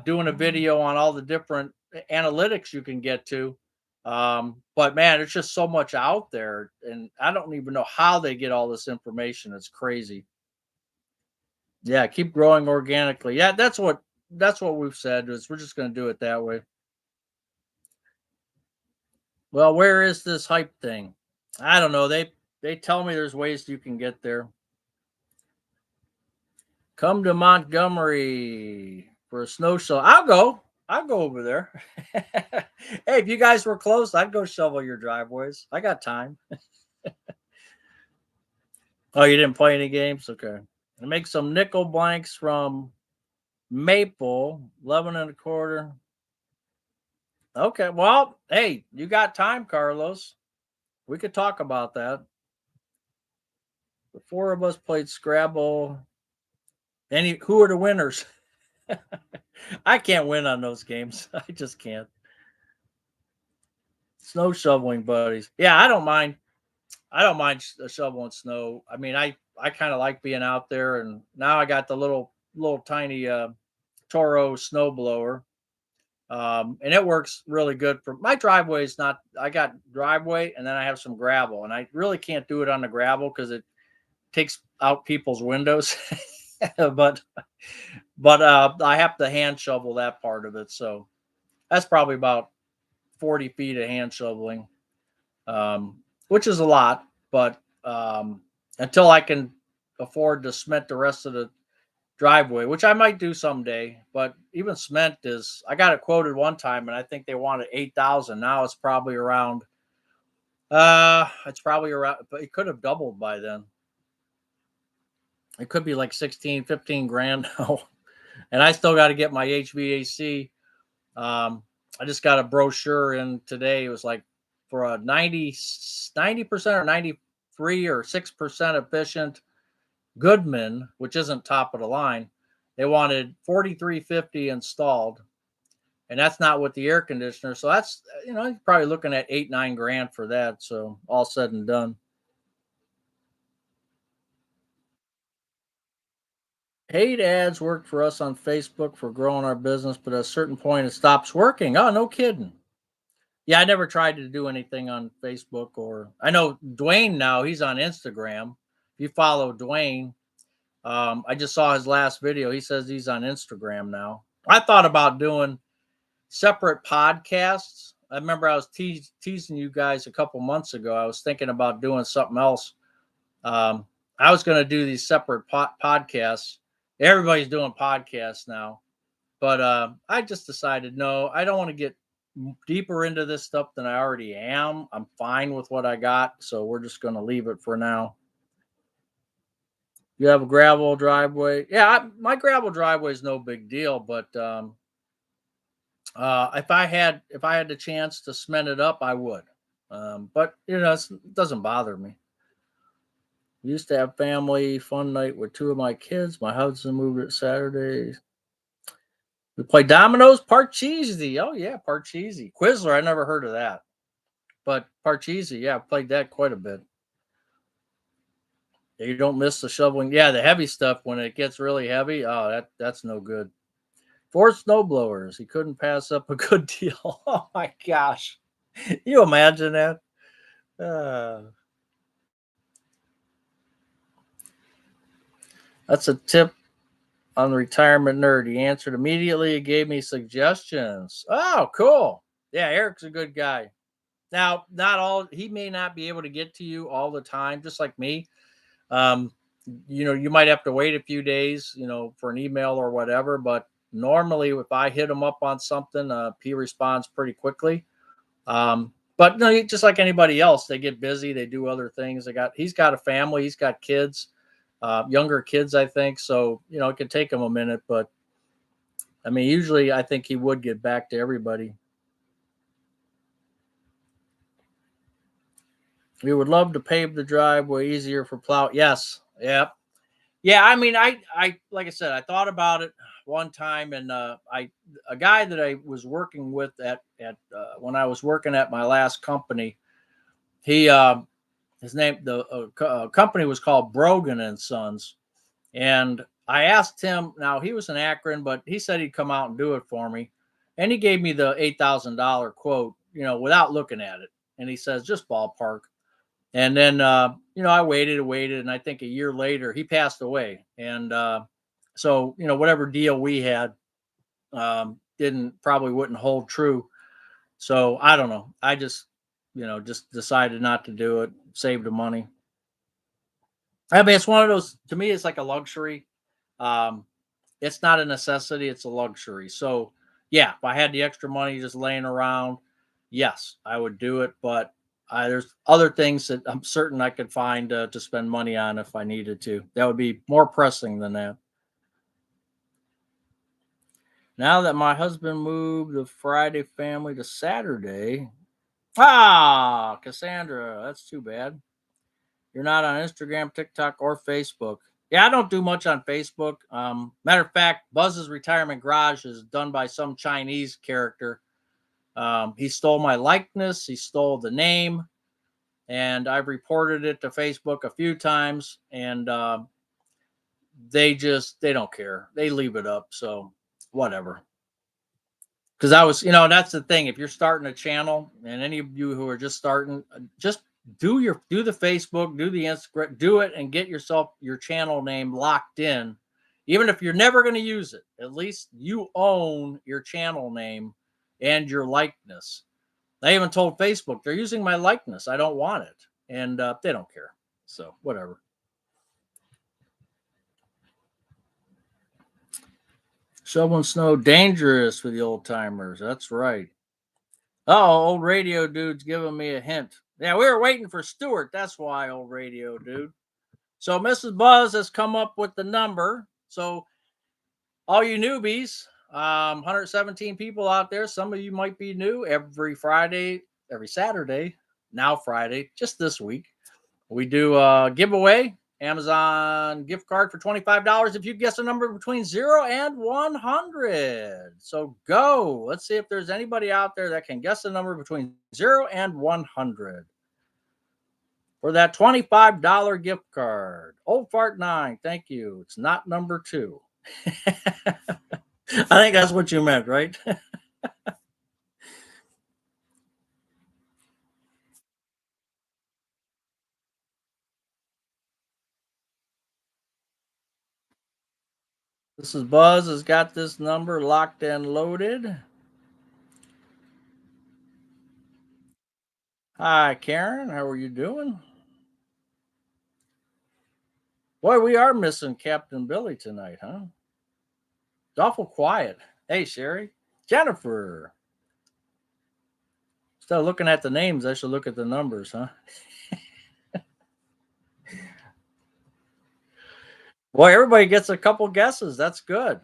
doing a video on all the different analytics you can get to. But man, it's just so much out there, and I don't even know how they get all this information. It's crazy. Yeah, keep growing organically. Yeah, that's what we've said is we're just going to do it that way. Well, where is this hype thing? I don't know. They tell me there's ways you can get there. Come to Montgomery for a snow shovel. I'll go. I'll go over there. Hey, if you guys were close, I'd go shovel your driveways. I got time. Oh, you didn't play any games? Okay. And make some nickel blanks from maple, 11 and a quarter. Okay. Well, hey, you got time, Carlos. We could talk about that. The four of us played Scrabble. Who are the winners? I can't win on those games. I just can't. Snow shoveling buddies. Yeah, I don't mind. I don't mind shoveling snow. I mean, I kind of like being out there, and now I got the little tiny Toro snow blower, and it works really good for my driveway. Is not I got driveway, and then I have some gravel, and I really can't do it on the gravel because it takes out people's windows. but I have to hand shovel that part of it, so that's probably about 40 feet of hand shoveling, which is a lot. But until I can afford to cement the rest of the driveway, which I might do someday. But even cement I got it quoted one time, and I think they wanted 8,000. Now it's probably around, but it could have doubled by then. It could be like 16, 15 grand now. And I still got to get my HVAC. I just got a brochure in today. It was like for a 90% or 93 or 6% efficient Goodman, which isn't top of the line. They wanted 4350 installed, and that's not with the air conditioner. So that's you're probably looking at 8-9 grand for that. So all said and done. Paid ads work for us on Facebook for growing our business, but at a certain point it stops working. Oh, no kidding. Yeah, I never tried to do anything on Facebook, or I know Dwayne now, he's on Instagram. If you follow Dwayne, I just saw his last video. He says he's on Instagram now. I thought about doing separate podcasts. I remember I was teasing you guys a couple months ago. I was thinking about doing something else Um, I was going to do these separate podcasts. Everybody's doing podcasts now, but I just decided no, I don't want to get deeper into this stuff than I already am. I'm fine with what I got, so we're just going to leave it for now. You have a gravel driveway? Yeah, my gravel driveway is no big deal, but if I had the chance to cement it up, I would. But it doesn't bother me. Used to have family fun night with two of my kids. My husband moved it Saturdays. We play dominoes, Parcheesi. Oh yeah, Parcheesi. Quizler, I never heard of that. But Parcheesi, yeah, I've played that quite a bit. You don't miss the shoveling. Yeah, the heavy stuff when it gets really heavy. Oh, that's no good. Four snowblowers. He couldn't pass up a good deal. Oh my gosh. You imagine that? Uh, that's a tip on the retirement nerd. He answered immediately. He gave me suggestions. Oh, cool. Yeah, Eric's a good guy. Now, not all he may not be able to get to you all the time, just like me. Um, you might have to wait a few days, for an email or whatever. But normally, if I hit him up on something, he responds pretty quickly. But no, just like anybody else, they get busy. They do other things. He's got a family. He's got kids, younger kids, I think. So it can take him a minute, but I mean, usually I think he would get back to everybody. We would love to pave the driveway easier for plow. Yes. Yep. Yeah. I mean, I, like I said, I thought about it one time, and a guy that I was working with when I was working at my last company, he, his name, the company was called Brogan and Sons. And I asked him, now he was in Akron, but he said he'd come out and do it for me. And he gave me the $8,000 quote, without looking at it. And he says, just ballpark. And then, I waited. And I think a year later, he passed away. And so, whatever deal we had wouldn't hold true. So I don't know. I just decided not to do it, saved the money. I mean, it's one of those, to me, it's like a luxury. Um, it's not a necessity, it's a luxury. So, yeah, if I had the extra money just laying around, yes, I would do it. But there's other things that I'm certain I could find to spend money on if I needed to. That would be more pressing than that. Now that my husband moved the Friday family to Saturday, Cassandra, that's too bad. You're not on Instagram, TikTok, or Facebook. Yeah, I don't do much on Facebook. Matter of fact, Buzz's retirement garage is done by some Chinese character. He stole my likeness, he stole the name, and I've reported it to Facebook a few times, and they don't care. They leave it up, so whatever. Because that's the thing. If you're starting a channel, and any of you who are just starting, just do the Facebook, do the Instagram, do it, and get yourself your channel name locked in. Even if you're never going to use it, at least you own your channel name and your likeness. I even told Facebook they're using my likeness. I don't want it, and they don't care. So whatever. Shoveling snow dangerous for the old timers. That's right. Oh, old radio dude's giving me a hint. Yeah, we were waiting for Stuart. That's why, old radio dude. So Mrs. Buzz has come up with the number. So all you newbies, 117 people out there. Some of you might be new. Every Friday, every Saturday, now Friday, just this week, we do a giveaway. Amazon gift card for $25 if you guess a number between 0 and 100. So go. Let's see if there's anybody out there that can guess a number between 0 and 100 for that $25 gift card. Old Fart 9, thank you. It's not number 2. I think that's what you meant, right? This is Buzz has got this number locked and loaded. Hi, Karen. How are you doing? Boy, we are missing Captain Billy tonight, huh? It's awful quiet. Hey, Sherry. Jennifer. Instead of looking at the names, I should look at the numbers, huh? Boy, everybody gets a couple guesses. That's good.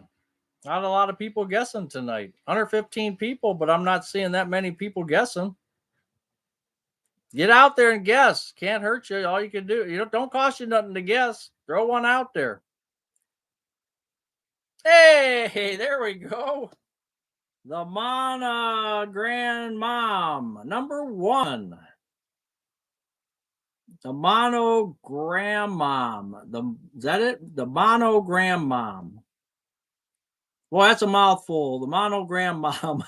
Not a lot of people guessing tonight. 115 people, but I'm not seeing that many people guessing. Get out there and guess. Can't hurt you. All you can do, don't cost you nothing to guess. Throw one out there. Hey, there we go. The Mana Grandmom, number one. The Monogram Mom. Is that it? The Monogram Mom. Well, that's a mouthful. The Monogram Mom.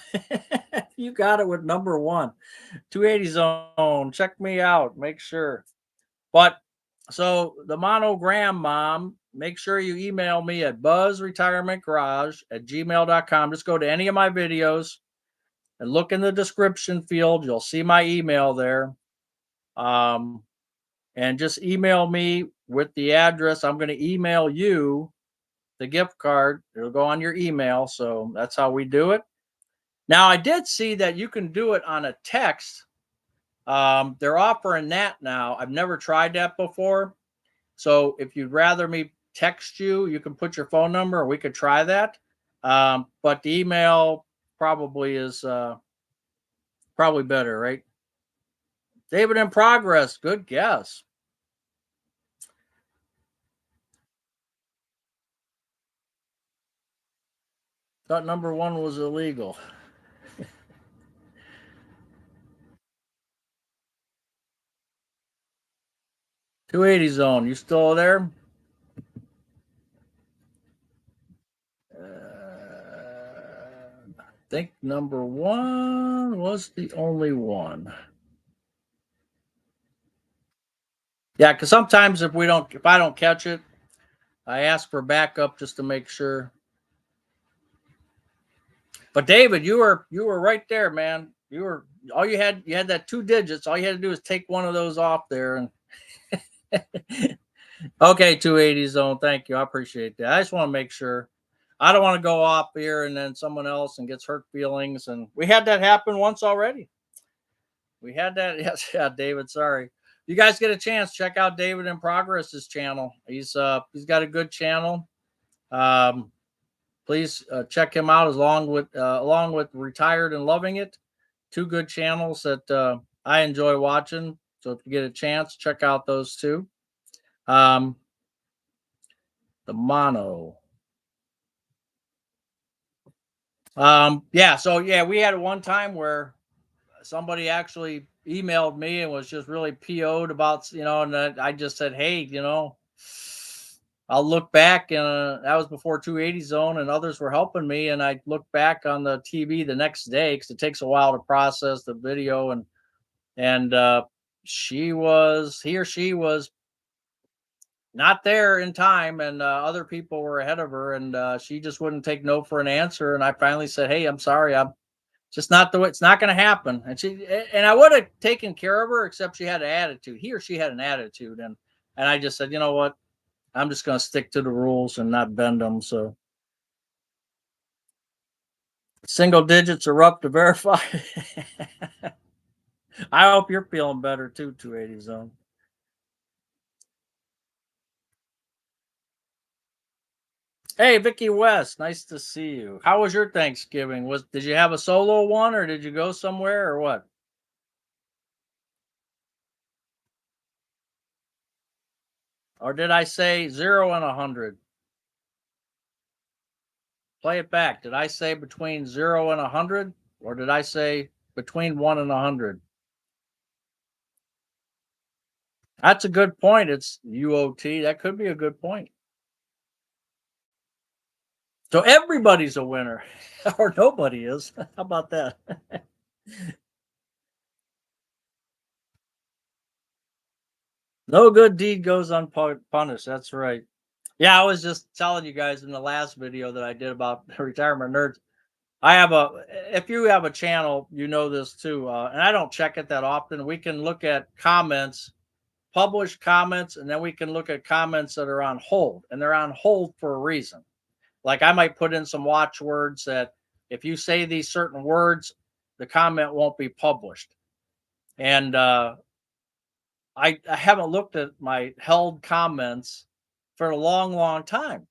You got it with number one. 280 zone. Check me out. Make sure. But so the Monogram Mom, make sure you email me at buzzretirementgarage@gmail.com. Just go to any of my videos and look in the description field. You'll see my email there. Um, and just email me with the address. I'm going to email you the gift card. It'll go on your email. So that's how we do it. Now, I did see that you can do it on a text. They're offering that now. I've never tried that before. So if you'd rather me text you, you can put your phone number, or we could try that. But the email probably is probably better, right? David in progress. Good guess. Thought number one was illegal. 280 zone. You still there? I think number one was the only one. Yeah, because sometimes if I don't catch it, I ask for backup just to make sure. But David, you were right there, man. You had that two digits. All you had to do is take one of those off there, and okay, 280 zone. Thank you. I appreciate that. I just want to make sure. I don't want to go off here and then someone else and gets hurt feelings. And we had that happen once already. We had that. Yes, yeah, David. Sorry. You guys get a chance, check out David in Progress's channel. He's got a good channel. Um, please check him out along with Retired and Loving It. Two good channels that I enjoy watching. So if you get a chance, check out those two. Um, the mono. Yeah, so yeah, we had one time where somebody actually emailed me and was just really PO'd about, and I just said, hey, I'll look back, and that was before 280 zone, and others were helping me. And I looked back on the TV the next day because it takes a while to process the video, and he or she was not there in time, and other people were ahead of her, and she just wouldn't take no for an answer. And I finally said, hey, I'm sorry, I'm just not the way. It's not going to happen. And I would have taken care of her, except she had an attitude. He or she had an attitude, and I just said, you know what? I'm just going to stick to the rules and not bend them. So single digits are up to verify. I hope you're feeling better too, 280 zone. Hey, Vicky West, nice to see you. How was your Thanksgiving? Did you have a solo one, or did you go somewhere, or what? Or did I say 0 and 100? Play it back. Did I say between 0 and 100, or did I say between 1 and 100? That's a good point. It's UOT. That could be a good point. So everybody's a winner, or nobody is. How about that? No good deed goes unpunished. That's right. Yeah, I was just telling you guys in the last video that I did about retirement nerds. If you have a channel, you know this too, and I don't check it that often. We can look at comments publish comments, and then we can look at comments that are on hold, and they're on hold for a reason. Like I might put in some watchwords that if you say these certain words, the comment won't be published. And I haven't looked at my held comments for a long, long time.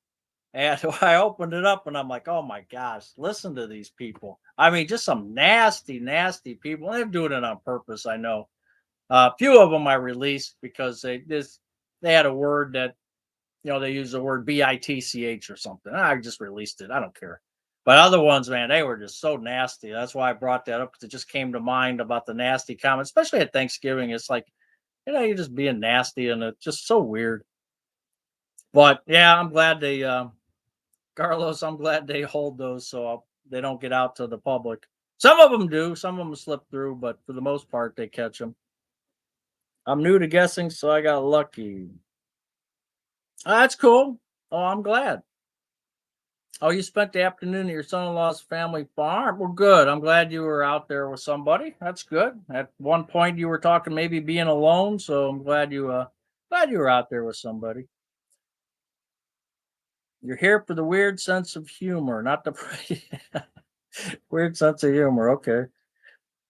And I opened it up and I'm like, oh my gosh, listen to these people. I mean, just some nasty, nasty people. They're doing it on purpose, I know. A few of them I released because they had a word that, they use the word bitch or something. I just released it. I don't care. But other ones, man, they were just so nasty. That's why I brought that up, because it just came to mind about the nasty comments, especially at Thanksgiving. It's like, you're just being nasty, and it's just so weird. But yeah, I'm glad they, Carlos, I'm glad they hold those so they don't get out to the public. Some of them do, some of them slip through, but for the most part, they catch them. I'm new to guessing, so I got lucky. That's cool. Oh, I'm glad. Oh, you spent the afternoon at your son-in-law's family farm. Well, good. I'm glad you were out there with somebody. That's good. At one point, you were talking maybe being alone, so I'm glad you were out there with somebody. You're here for the weird sense of humor, not the weird sense of humor. Okay.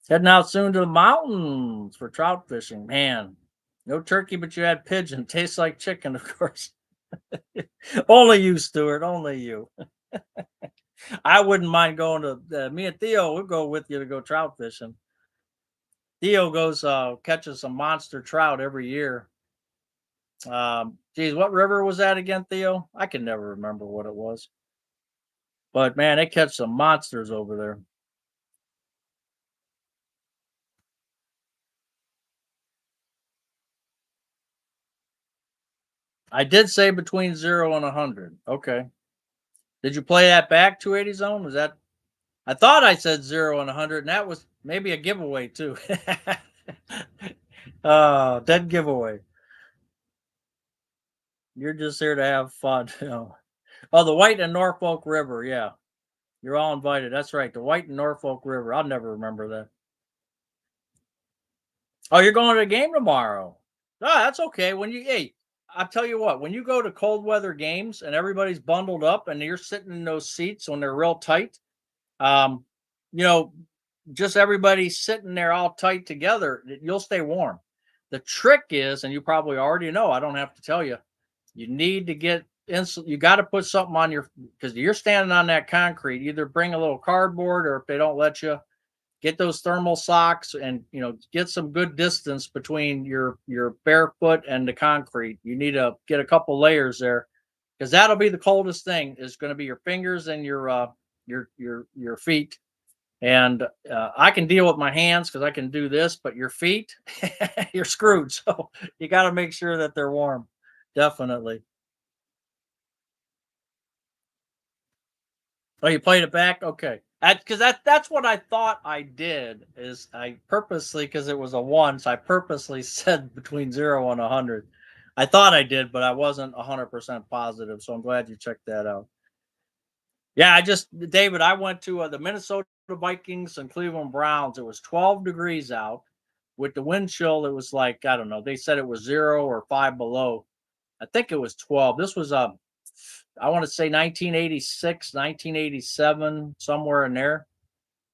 Heading out soon to the mountains for trout fishing. Man, no turkey, but you had pigeon. Tastes like chicken, of course. Only you, Stuart. Only you. I wouldn't mind going to me and Theo. We'll go with you to go trout fishing. Theo goes catches some monster trout every year. Geez, what river was that again, Theo? I can never remember what it was. But man, they catch some monsters over there. I did say between 0 and 100. Okay. Did you play that back 280 zone? Was that? I thought I said 0 and 100, and that was maybe a giveaway too. Dead giveaway. You're just here to have fun. Oh, the White and Norfolk River. Yeah, you're all invited. That's right, the White and Norfolk River. I'll never remember that. Oh, you're going to the game tomorrow. No, that's okay. Hey, I'll tell you what, when you go to cold weather games and everybody's bundled up and you're sitting in those seats when they're real tight, um, you know, just everybody sitting there all tight together, you'll stay warm. The trick is, and you probably already know, I don't have to tell you, you need to get you got to put something on your, because you're standing on that concrete. Either bring a little cardboard, or if they don't let you, get those thermal socks, and get some good distance between your barefoot and the concrete. You need to get a couple layers there, because that'll be the coldest thing, is going to be your fingers and your feet. And I can deal with my hands because I can do this, but your feet, you're screwed. So you got to make sure that they're warm. Definitely. Oh, you played it back? Okay. Because that's what I thought I did. Is I purposely, because it was a one, so I purposely said between 0 and 100. I thought I did, but I wasn't 100% positive. So I'm glad you checked that out. Yeah, David, I went to the Minnesota Vikings and Cleveland Browns. It was 12 degrees out. With the wind chill, it was like, I don't know. They said it was 0 or 5 below. I think it was 12. This was I want to say 1986, 1987, somewhere in there.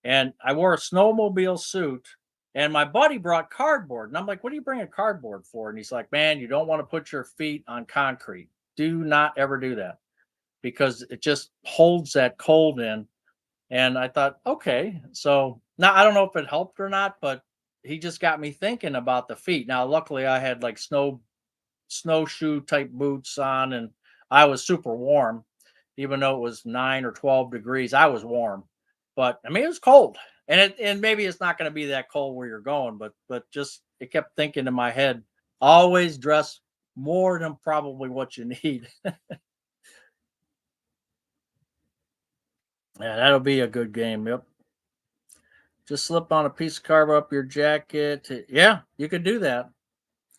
And I wore a snowmobile suit, and my buddy brought cardboard. And I'm like, what do you bring a cardboard for? And he's like, man, you don't want to put your feet on concrete. Do not ever do that, because it just holds that cold in. And I thought, okay. So now I don't know if it helped or not, but he just got me thinking about the feet. Now, luckily, I had like snowshoe type boots on, and I was super warm. Even though it was 9 or 12 degrees, I was warm. But I mean, it was cold, and maybe it's not going to be that cold where you're going, but just it kept thinking in my head. Always dress more than probably what you need. Yeah, that'll be a good game. Yep. Just slip on a piece of cardboard up your jacket. Yeah, you could do that.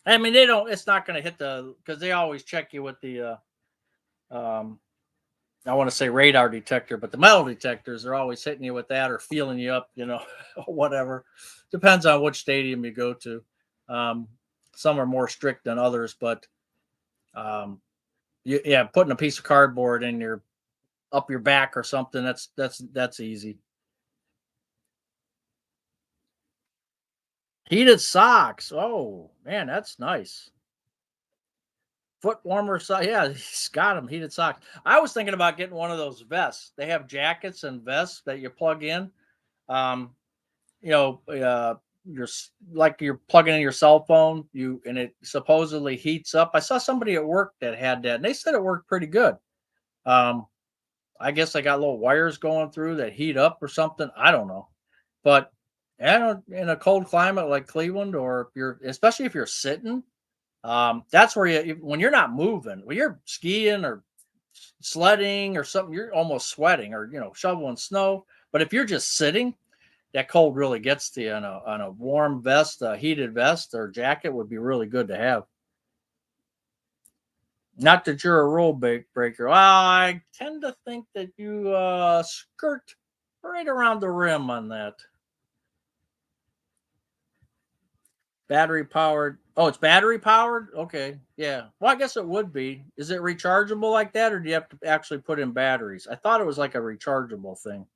I mean, they don't. It's not going to hit because they always check you with the. I want to say radar detector, but the metal detectors, they're always hitting you with that or feeling you up. Whatever. Depends on which stadium you go to. Um, Some are more strict than others, but um, yeah, putting a piece of cardboard in your up your back or something, that's easy. Heated socks. Oh man, that's nice. Foot warmer socks. Yeah, he's got them. Heated socks. I was thinking about getting one of those vests. They have jackets and vests that you plug in. Um, you know, like you're plugging in your cell phone. And it supposedly heats up. I saw somebody at work that had that, and they said it worked pretty good. Um, I guess I got little wires going through that heat up or something. I don't know, but in a cold climate like Cleveland, or if you're especially if you're sitting, that's where when you're not moving, when you're skiing or sledding or something, you're almost sweating or shoveling snow. But if you're just sitting, that cold really gets to you. On a warm vest, a heated vest or jacket would be really good to have. Not that you're a breaker. Well, I tend to think that you skirt right around the rim on that. Battery powered. Oh, it's battery powered? Okay. Yeah. Well, I guess it would be. Is it rechargeable like that, or do you have to actually put in batteries? I thought it was like a rechargeable thing.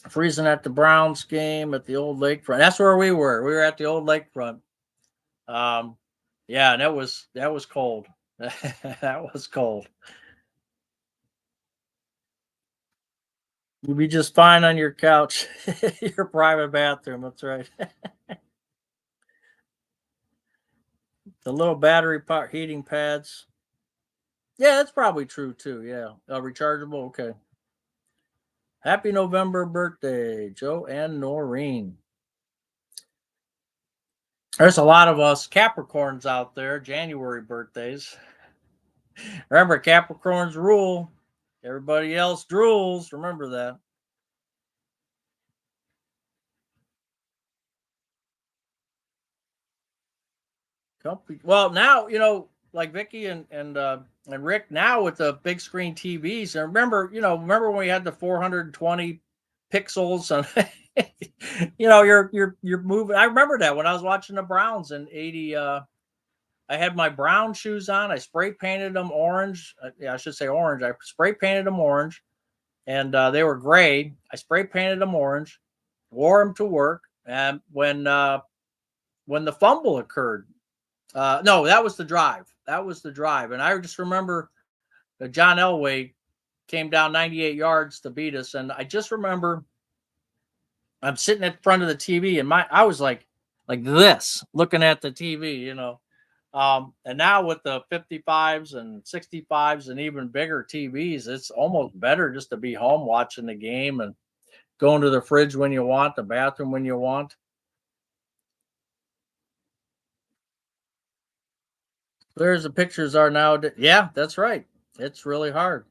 Freezing at the Browns game at the old lakefront. That's where we were. We were at the old lakefront. Um, yeah, and that was cold. That was cold. You'll be just fine on your couch, your private bathroom. That's right. The little battery power heating pads. Yeah, that's probably true too. Yeah, rechargeable. Okay. Happy November birthday, Joe and Noreen. There's a lot of us Capricorns out there. January birthdays. Remember, Capricorns rule. Everybody else drools. Remember that. Well, now like Vicky and Rick now with the big screen TVs. And remember when we had the 420 pixels and you're moving. I remember that when I was watching the Browns in '80. I had my brown shoes on. I spray painted them orange. Yeah, I should say orange. I spray painted them orange, and they were gray. I spray painted them orange, wore them to work, and when the fumble occurred. No, that was the drive. That was the drive. And I just remember that John Elway came down 98 yards to beat us. And I just remember I'm sitting in front of the TV and I was like this, looking at the TV. And now with the 55s and 65s and even bigger TVs, it's almost better just to be home watching the game and going to the fridge when you want, the bathroom when you want. There's the pictures are now. Yeah, that's right. It's really hard.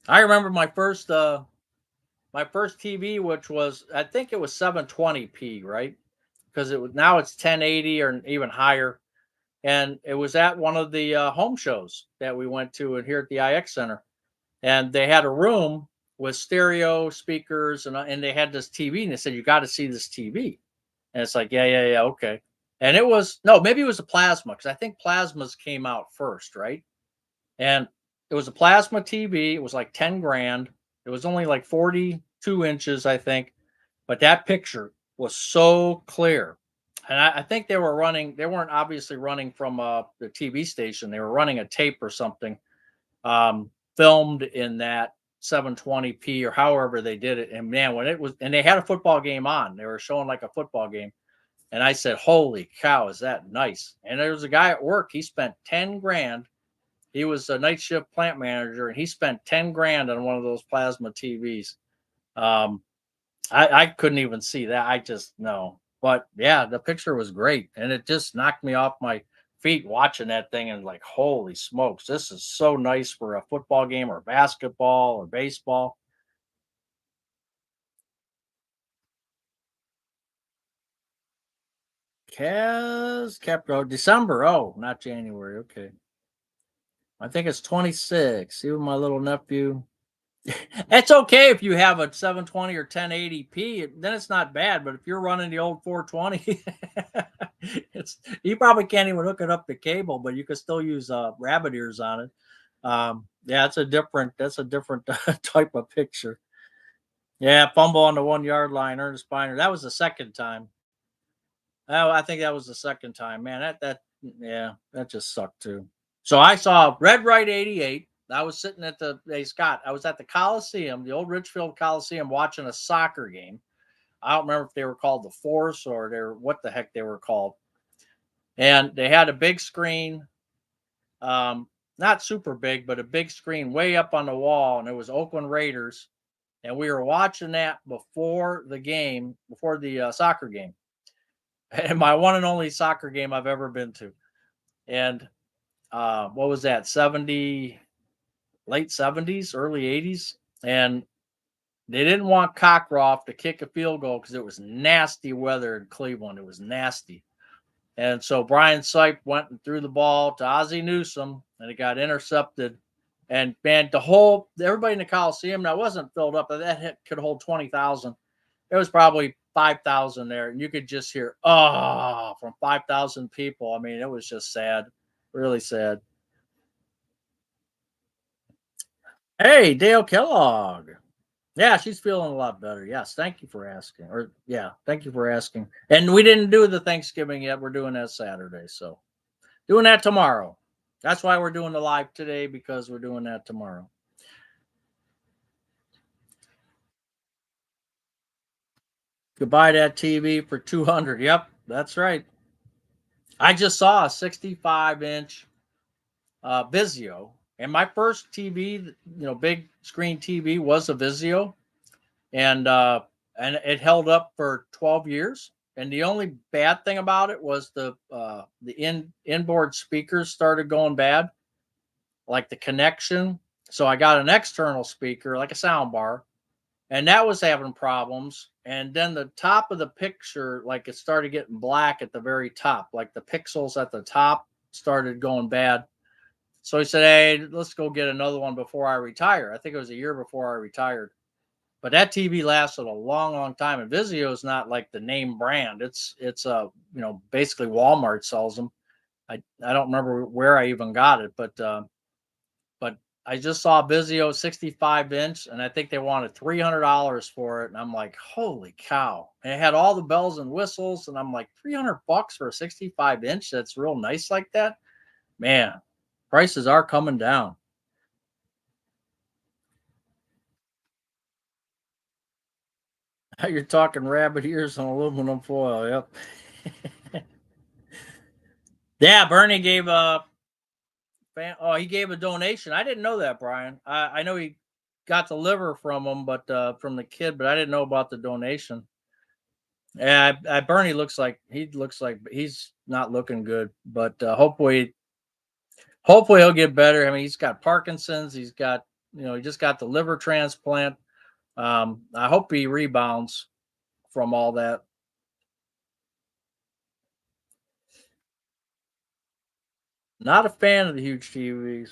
I remember my first TV, which was I think it was 720p, right? Because it was now it's 1080 or even higher, and it was at one of the home shows that we went to and here at the IX Center, and they had a room with stereo speakers and they had this TV and they said you got to see this TV, and it's like yeah okay, and it was no maybe it was a plasma because I think plasmas came out first, right? And it was a plasma TV. It was like 10 grand. It was only like 42 inches, I think. But that picture was so clear. And I think they weren't obviously running from the TV station. They were running a tape or something filmed in that 720p or however they did it. And man, and they had a football game on, they were showing like a football game. And I said, holy cow, is that nice? And there was a guy at work, he spent 10 grand. He was a night shift plant manager, and he spent 10 grand on one of those plasma TVs. Um, I couldn't even see that. I just no. But yeah, the picture was great, and it just knocked me off my feet watching that thing and like, holy smokes, this is so nice for a football game or basketball or baseball. Capro December. Oh, not January. Okay. I think it's 26. See with my little nephew. It's okay if you have a 720 or 1080p, then it's not bad. But if you're running the old 420, it's you probably can't even hook it up to cable, but you can still use rabbit ears on it. Yeah, that's a different type of picture. Yeah, fumble on the 1 yard line, Ernest Biner. That was the second time. Oh, I think that was the second time. Man, yeah, that just sucked too. So I saw Red Right 88. I was sitting at the hey Scott, I was at the Coliseum, the old Richfield Coliseum, watching a soccer game. I don't remember if they were called the Force or they're what the heck they were called. And they had a big screen, um, not super big, but a big screen way up on the wall, and it was Oakland Raiders. And we were watching that before the game, before the soccer game, and my one and only soccer game I've ever been to. And what was that? 70 late 70s, early 80s, and they didn't want Cockroft to kick a field goal because it was nasty weather in Cleveland. It was nasty. And so Brian Sipe went and threw the ball to Ozzie Newsome, and it got intercepted. And man, everybody in the Coliseum now wasn't filled up, but that hit could hold 20,000. It was probably 5,000 there, and you could just hear from 5,000 people. I mean, it was just sad, really sad. Hey, Dale Kellogg. Yeah, she's feeling a lot better. Yes, thank you for asking. Or yeah, thank you for asking. And we didn't do the Thanksgiving yet. We're doing that Saturday, so doing that tomorrow. That's why we're doing the live today because we're doing that tomorrow. Goodbye that TV for 200. Yep, that's right. I just saw a 65-inch Vizio, and my first TV, big screen TV was a Vizio, and it held up for 12 years. And the only bad thing about it was the inboard speakers started going bad, like the connection. So I got an external speaker, like a sound bar, and that was having problems. And then the top of the picture, like it started getting black at the very top, like the pixels at the top started going bad. So he said, "Hey, let's go get another one before I retire." I think it was a year before I retired. But that TV lasted a long, long time. And Vizio is not like the name brand. It's basically Walmart sells them. I don't remember where I even got it, but I just saw Vizio 65-inch, and I think they wanted $300 for it. And I'm like, holy cow! And it had all the bells and whistles, and I'm like, $300 for a 65-inch? That's real nice like that, man. Prices are coming down. You're talking rabbit ears on aluminum foil. Yep. Yeah, Bernie gave he gave a donation. I didn't know that, Brian. I know he got the liver from him, but from the kid, but I didn't know about the donation. Yeah, Bernie looks like he's not looking good, but hopefully he'll get better. I mean, he's got Parkinson's. He just got the liver transplant. I hope he rebounds from all that. Not a fan of the huge TVs.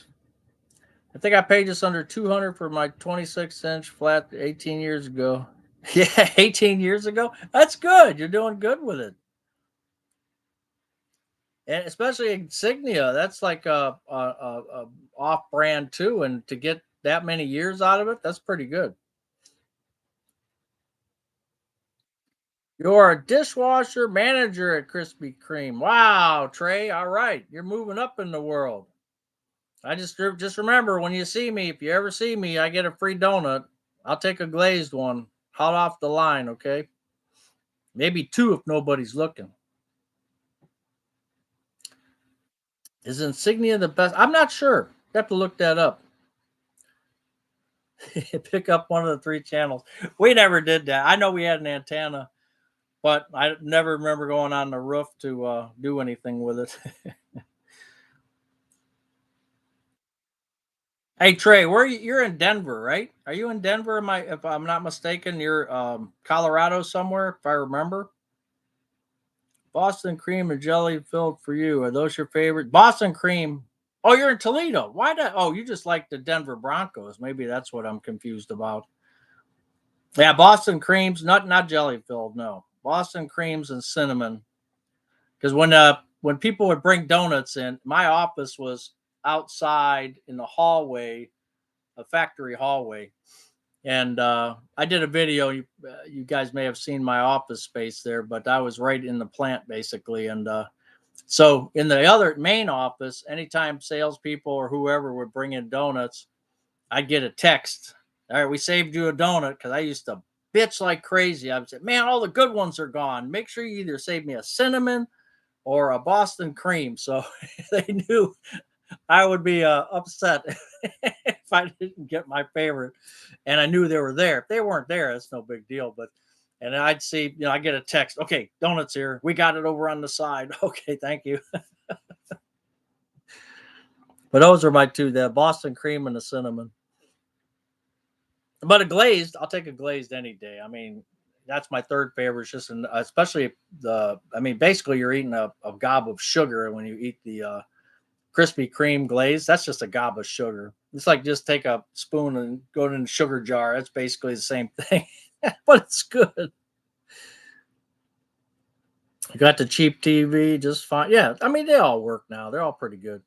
I think I paid just under 200 for my 26-inch flat 18 years ago. Yeah, 18 years ago. That's good. You're doing good with it, and especially Insignia. That's like a off brand too, and to get that many years out of it, that's pretty good. You're a dishwasher manager at Krispy Kreme. Wow, Trey. All right, you're moving up in the world. I just remember when you see me, if you ever see me, I get a free donut. I'll take a glazed one, hot off the line. Okay, maybe two if nobody's looking. Is Insignia the best? I'm not sure. You have to look that up. Pick up one of the three channels. We never did that. I know we had an antenna, but I never remember going on the roof to do anything with it. Hey Trey, you're in Denver, right? Are you in Denver? If I'm not mistaken, you're Colorado somewhere, if I remember. Boston cream and jelly filled for you. Are those your favorite? Boston cream. Oh, you're in Toledo. Why not? Oh, you just like the Denver Broncos. Maybe that's what I'm confused about. Yeah, Boston creams, not jelly filled. No, Boston creams and cinnamon. Because when people would bring donuts in, my office was outside in the hallway, a factory hallway, and I did a video. You guys may have seen my office space there, but I was right in the plant basically, and so in the other main office, anytime salespeople or whoever would bring in donuts, I'd get a text. All right, we saved you a donut because I used to bitch like crazy. I would say, man, all the good ones are gone. Make sure you either save me a cinnamon or a Boston cream. So they knew I would be upset if I didn't get my favorite. And I knew they were there. If they weren't there, it's no big deal. But and I'd see, I get a text. Okay, donuts here. We got it over on the side. Okay, thank you. But those are my two: the Boston cream and the cinnamon. But a glazed, I'll take a glazed any day. I mean, that's my third favorite. It's just, especially I mean, basically, you're eating a gob of sugar when you eat the Krispy Kreme glaze. That's just a gob of sugar. It's like just take a spoon and go in the sugar jar. That's basically the same thing, but it's good. You got the cheap TV, just fine. Yeah, I mean, they all work now. They're all pretty good.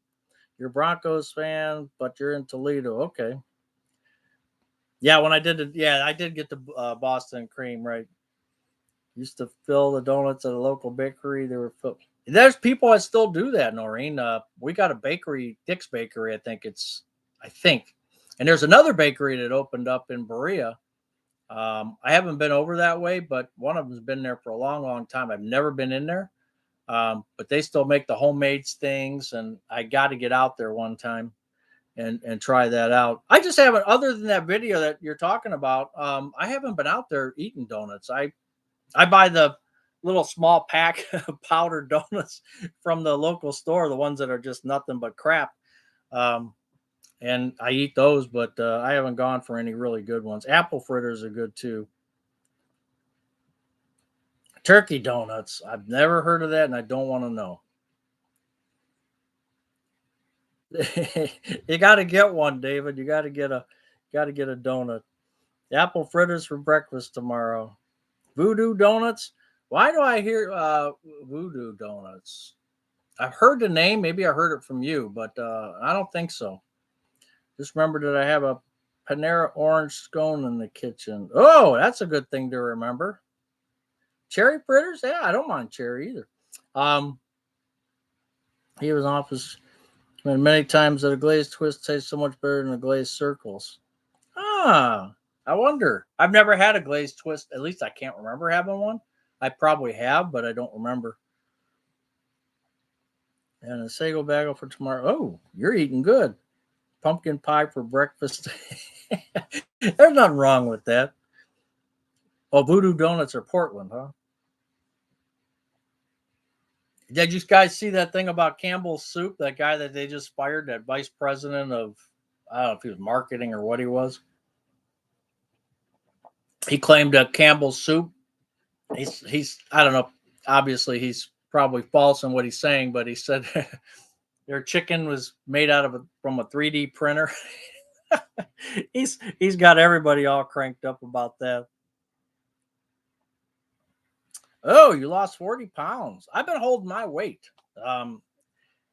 You're a Broncos fan, but you're in Toledo. Okay. Yeah, when I did it, yeah, I did get the Boston cream right. Used to fill the donuts at a local bakery. They were filled. There's people that still do that, Noreen. We got a bakery, Dick's Bakery. I think, and there's another bakery that opened up in Berea. I haven't been over that way, but one of them's been there for a long, long time. I've never been in there, but they still make the homemade things, and I got to get out there one time and try that out. I just haven't, other than that video that you're talking about. I haven't been out there eating donuts. I buy the little small pack of powdered donuts from the local store, the ones that are just nothing but crap. Um, and I eat those, but I haven't gone for any really good ones. Apple fritters are good too. Turkey donuts, I've never heard of that, and I don't want to know. You got to get one, David. You got to get a donut. Apple fritters for breakfast tomorrow. Voodoo donuts. Why do I hear voodoo donuts? I've heard the name. Maybe I heard it from you, but I don't think so. Just remember that I have a Panera orange scone in the kitchen. Oh, that's a good thing to remember. Cherry fritters? Yeah, I don't mind cherry either. Um, he was off his many times that a glazed twist tastes so much better than a glazed circles. Ah, I wonder. I've never had a glazed twist. At least I can't remember having one. I probably have, but I don't remember. And a sago bagel for tomorrow. Oh, you're eating good. Pumpkin pie for breakfast. There's nothing wrong with that. Oh, Voodoo Donuts are Portland, huh? Did you guys see that thing about Campbell's Soup? That guy that they just fired, that vice president of, I don't know if he was marketing or what he was. He claimed that Campbell's Soup. He's I don't know. Obviously, he's probably false in what he's saying, but he said their chicken was made out of from a 3D printer. He's got everybody all cranked up about that. Oh, you lost 40 pounds. I've been holding my weight. Um,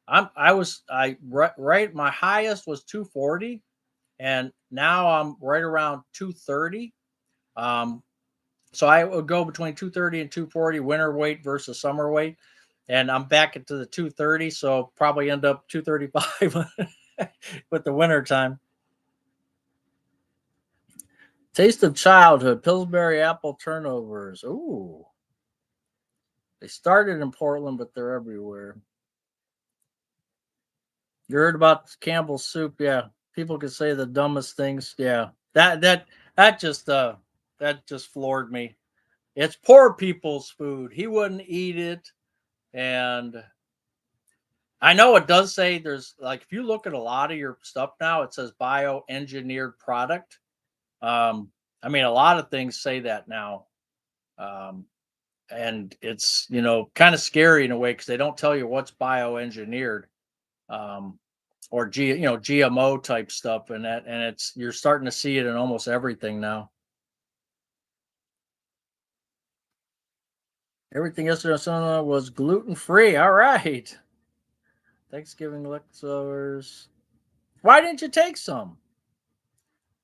I right my highest was 240, and now I'm right around 230. Um, so I would go between 230 and 240 winter weight versus summer weight, and I'm back into the 230, so probably end up 235 with the winter time. Taste of childhood, Pillsbury apple turnovers. Ooh, they started in Portland, but they're everywhere. You heard about Campbell's soup? Yeah, people could say the dumbest things. Yeah, that that just floored me. It's poor people's food. He wouldn't eat it, and I know it does say there's like if you look at a lot of your stuff now, it says bioengineered product. I mean, a lot of things say that now, um, and it's kind of scary in a way because they don't tell you what's bioengineered. Um, or GMO type stuff, and it's you're starting to see it in almost everything now. Everything yesterday on Sunday was gluten free. All right. Thanksgiving leftovers. Why didn't you take some?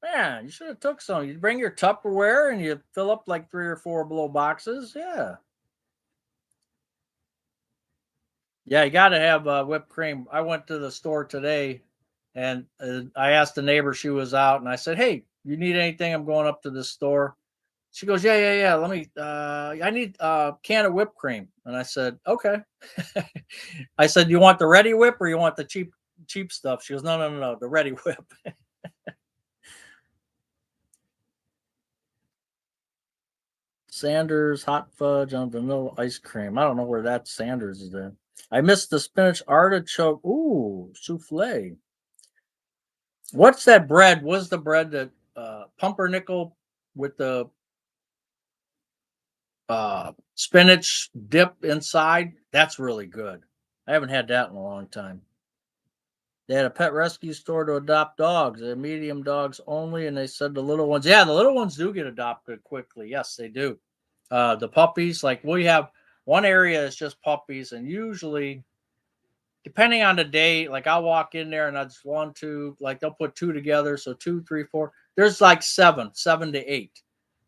Man, you should have took some. You bring your Tupperware and you fill up like 3 or 4 little boxes. Yeah. Yeah, you got to have whipped cream. I went to the store today and I asked the neighbor, she was out, and I said, "Hey, you need anything? I'm going up to the store." She goes, "Yeah, yeah, yeah. Let me, I need a can of whipped cream." And I said, "Okay." I said, "You want the ready whip or you want the cheap stuff?" She goes, "No, no, no, no, the ready whip." Sanders hot fudge on vanilla ice cream. I don't know where that Sanders is there. I missed the spinach artichoke. Ooh, souffle. What's that bread? What's the bread that pumpernickel with the spinach dip inside? That's really good. I haven't had that in a long time. They had a pet rescue store to adopt dogs. They're medium dogs only, and they said the little ones. Yeah, the little ones do get adopted quickly. Yes, they do. The puppies, like we have one area is just puppies, and usually, depending on the day, like I'll walk in there and I just one, two, like they'll put two together, so two, three, four. There's like seven to eight,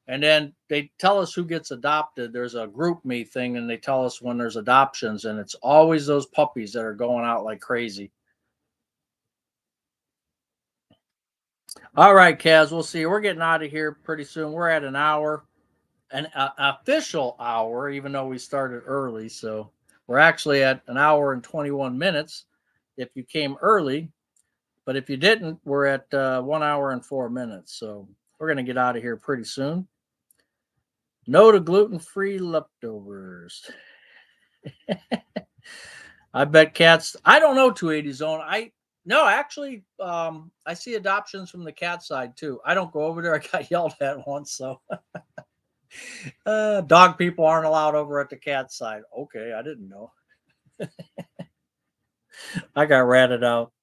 and then they tell us who gets adopted. There's a group me thing, and they tell us when there's adoptions, and it's always those puppies that are going out like crazy. All right, Kaz, we'll see. We're getting out of here pretty soon. We're at an hour, an official hour, even though we started early. So we're actually at an hour and 21 minutes if you came early. But if you didn't, we're at 1 hour and 4 minutes. So we're going to get out of here pretty soon. No to gluten free leftovers. I bet cats. I don't know 280 zone. I no, actually, I see adoptions from the cat side too. I don't go over there. I got yelled at once, so dog people aren't allowed over at the cat side. Okay, I didn't know. I got ratted out,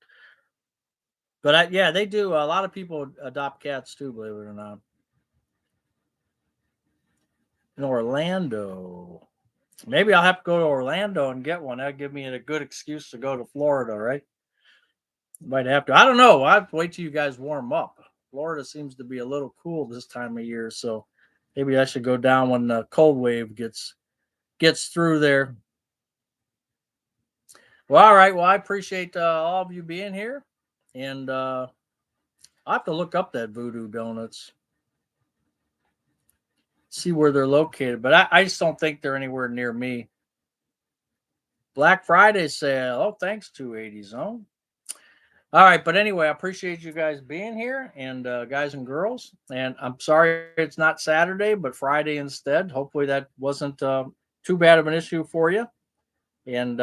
but yeah, they do. A lot of people adopt cats too, believe it or not. In Orlando, maybe I'll have to go to Orlando and get one. That'd give me a good excuse to go to Florida, right? Might have to. I don't know. I have to wait till you guys warm up. Florida seems to be a little cool this time of year, so maybe I should go down when the cold wave gets through there. Well, all right. Well, I appreciate all of you being here, and I have to look up that Voodoo Donuts, see where they're located. But I just don't think they're anywhere near me. Black Friday sale. Oh, thanks, 280 Zone. All right, but anyway, I appreciate you guys being here, and guys and girls. And I'm sorry it's not Saturday, but Friday instead. Hopefully that wasn't too bad of an issue for you. And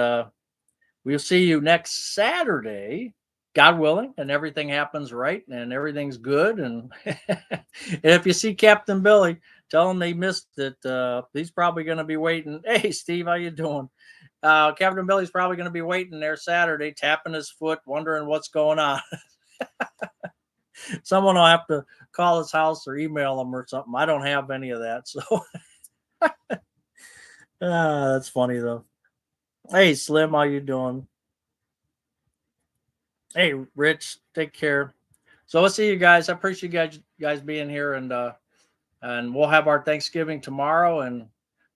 we'll see you next Saturday, God willing, and everything happens right and everything's good. And, and if you see Captain Billy, tell him they missed it. He's probably going to be waiting. Hey, Steve, how you doing? Captain Billy's probably going to be waiting there Saturday, tapping his foot, wondering what's going on. Someone will have to call his house or email him or something. I don't have any of that, so that's funny though. Hey, Slim, how you doing? Hey, Rich, take care. So let's see you guys. I appreciate you guys being here, and we'll have our Thanksgiving tomorrow, and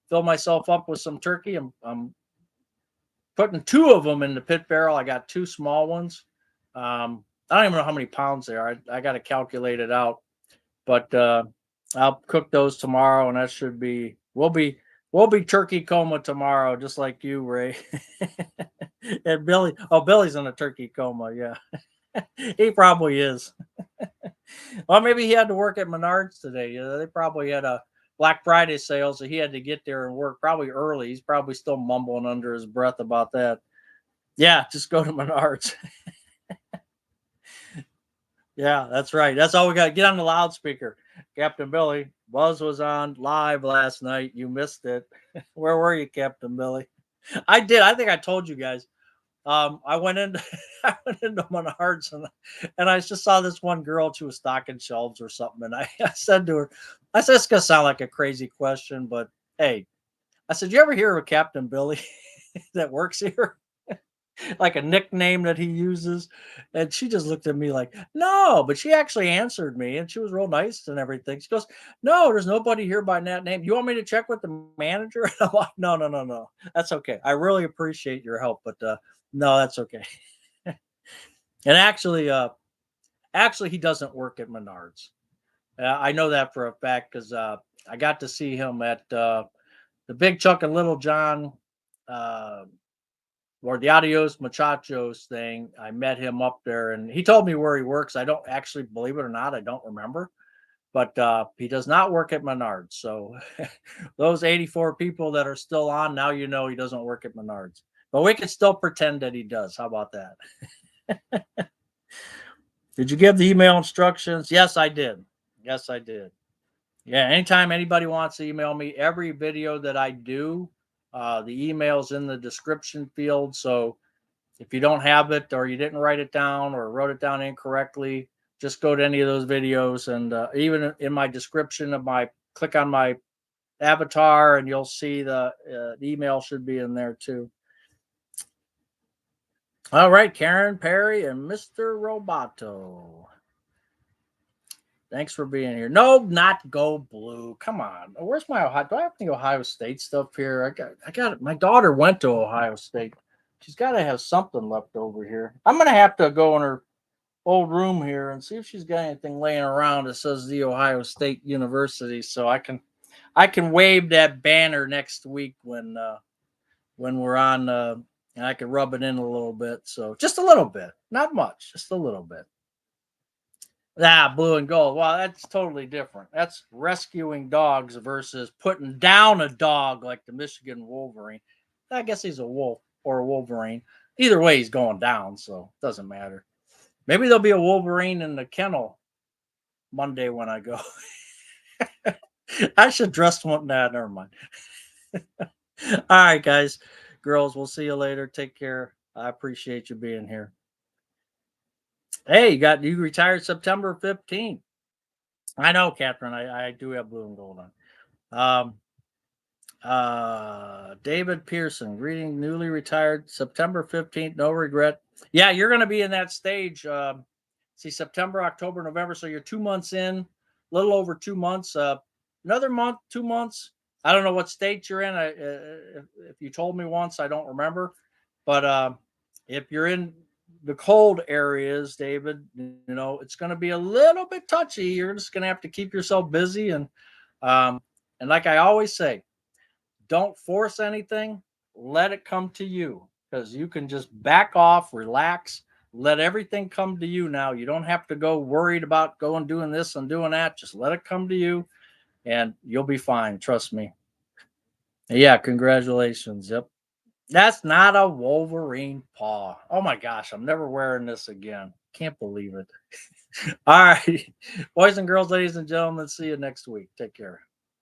fill myself up with some turkey. I'm putting two of them in the pit barrel. I got two small ones. I don't even know how many pounds they are. I got to calculate it out, but I'll cook those tomorrow, and that should be we'll be turkey coma tomorrow, just like you, Ray. And Billy. Oh, Billy's in a turkey coma. Yeah, he probably is. Well, maybe he had to work at Menards today. They probably had a Black Friday sale, so he had to get there and work probably early. He's probably still mumbling under his breath about that. Yeah, just go to Menards. Yeah, that's right. That's all we got. Get on the loudspeaker. Captain Billy, Buzz was on live last night. You missed it. Where were you, Captain Billy? I did. I think I told you guys. I went into I went into Menards and I just saw this one girl. She was stocking shelves or something, and I said to her, I said, "It's gonna sound like a crazy question, but hey," I said, "You ever hear of Captain Billy that works here?" Like a nickname that he uses. And she just looked at me like, no, but she actually answered me and she was real nice and everything. She goes, no, there's nobody here by that name. You want me to check with the manager? And I'm like, no, no, no, no. That's okay. I really appreciate your help, but no, that's okay. And actually he doesn't work at Menards. I know that for a fact because I got to see him at the Big Chuck and Little John uh, or the Adios Muchachos thing. I met him up there and he told me where he works. I don't actually, believe it or not, I don't remember, but he does not work at Menards. So those 84 people that are still on, now you know he doesn't work at Menards. But we can still pretend that he does. How about that? Did you give the email instructions? Yes, I did. Yes, I did. Yeah, anytime anybody wants to email me, every video that I do, the email's in the description field. So if you don't have it or you didn't write it down or wrote it down incorrectly, just go to any of those videos and even in my description of my click on my avatar and you'll see the email should be in there too. All right, Karen Perry and Mr. Roboto. Thanks for being here. No, not go blue. Come on. Where's my Ohio? Do I have any Ohio State stuff here? I got it. My daughter went to Ohio State. She's got to have something left over here. I'm gonna have to go in her old room here and see if she's got anything laying around that says the Ohio State University, so I can wave that banner next week when we're on and I can rub it in a little bit. So just a little bit, not much, just a little bit. Ah, blue and gold. Well, that's totally different. That's rescuing dogs versus putting down a dog like the Michigan Wolverine. I guess he's a wolf or a Wolverine. Either way, he's going down, so it doesn't matter. Maybe there'll be a Wolverine in the kennel Monday when I go. I should dress one. Nah, never mind. All right, guys, girls, we'll see you later. Take care. I appreciate you being here. Hey, you retired September 15th. I know, Catherine. I do have blue and gold on. David Pearson, greeting newly retired September 15th. No regret. Yeah, you're going to be in that stage. See, September, October, November. So you're 2 months in, a little over 2 months. Another month, 2 months. I don't know what state you're in. If you told me once, I don't remember. But if you're in the cold areas, David, it's going to be a little bit touchy. You're just going to have to keep yourself busy um, and like I always say, don't force anything. Let it come to you because you can just back off, relax, let everything come to you now. You don't have to go worried about going doing this and doing that. Just let it come to you and you'll be fine. Trust me. Yeah, congratulations. Yep. That's not a Wolverine paw. Oh my gosh, I'm never wearing this again. Can't believe it. All right. Boys and girls, ladies and gentlemen, see you next week. Take care.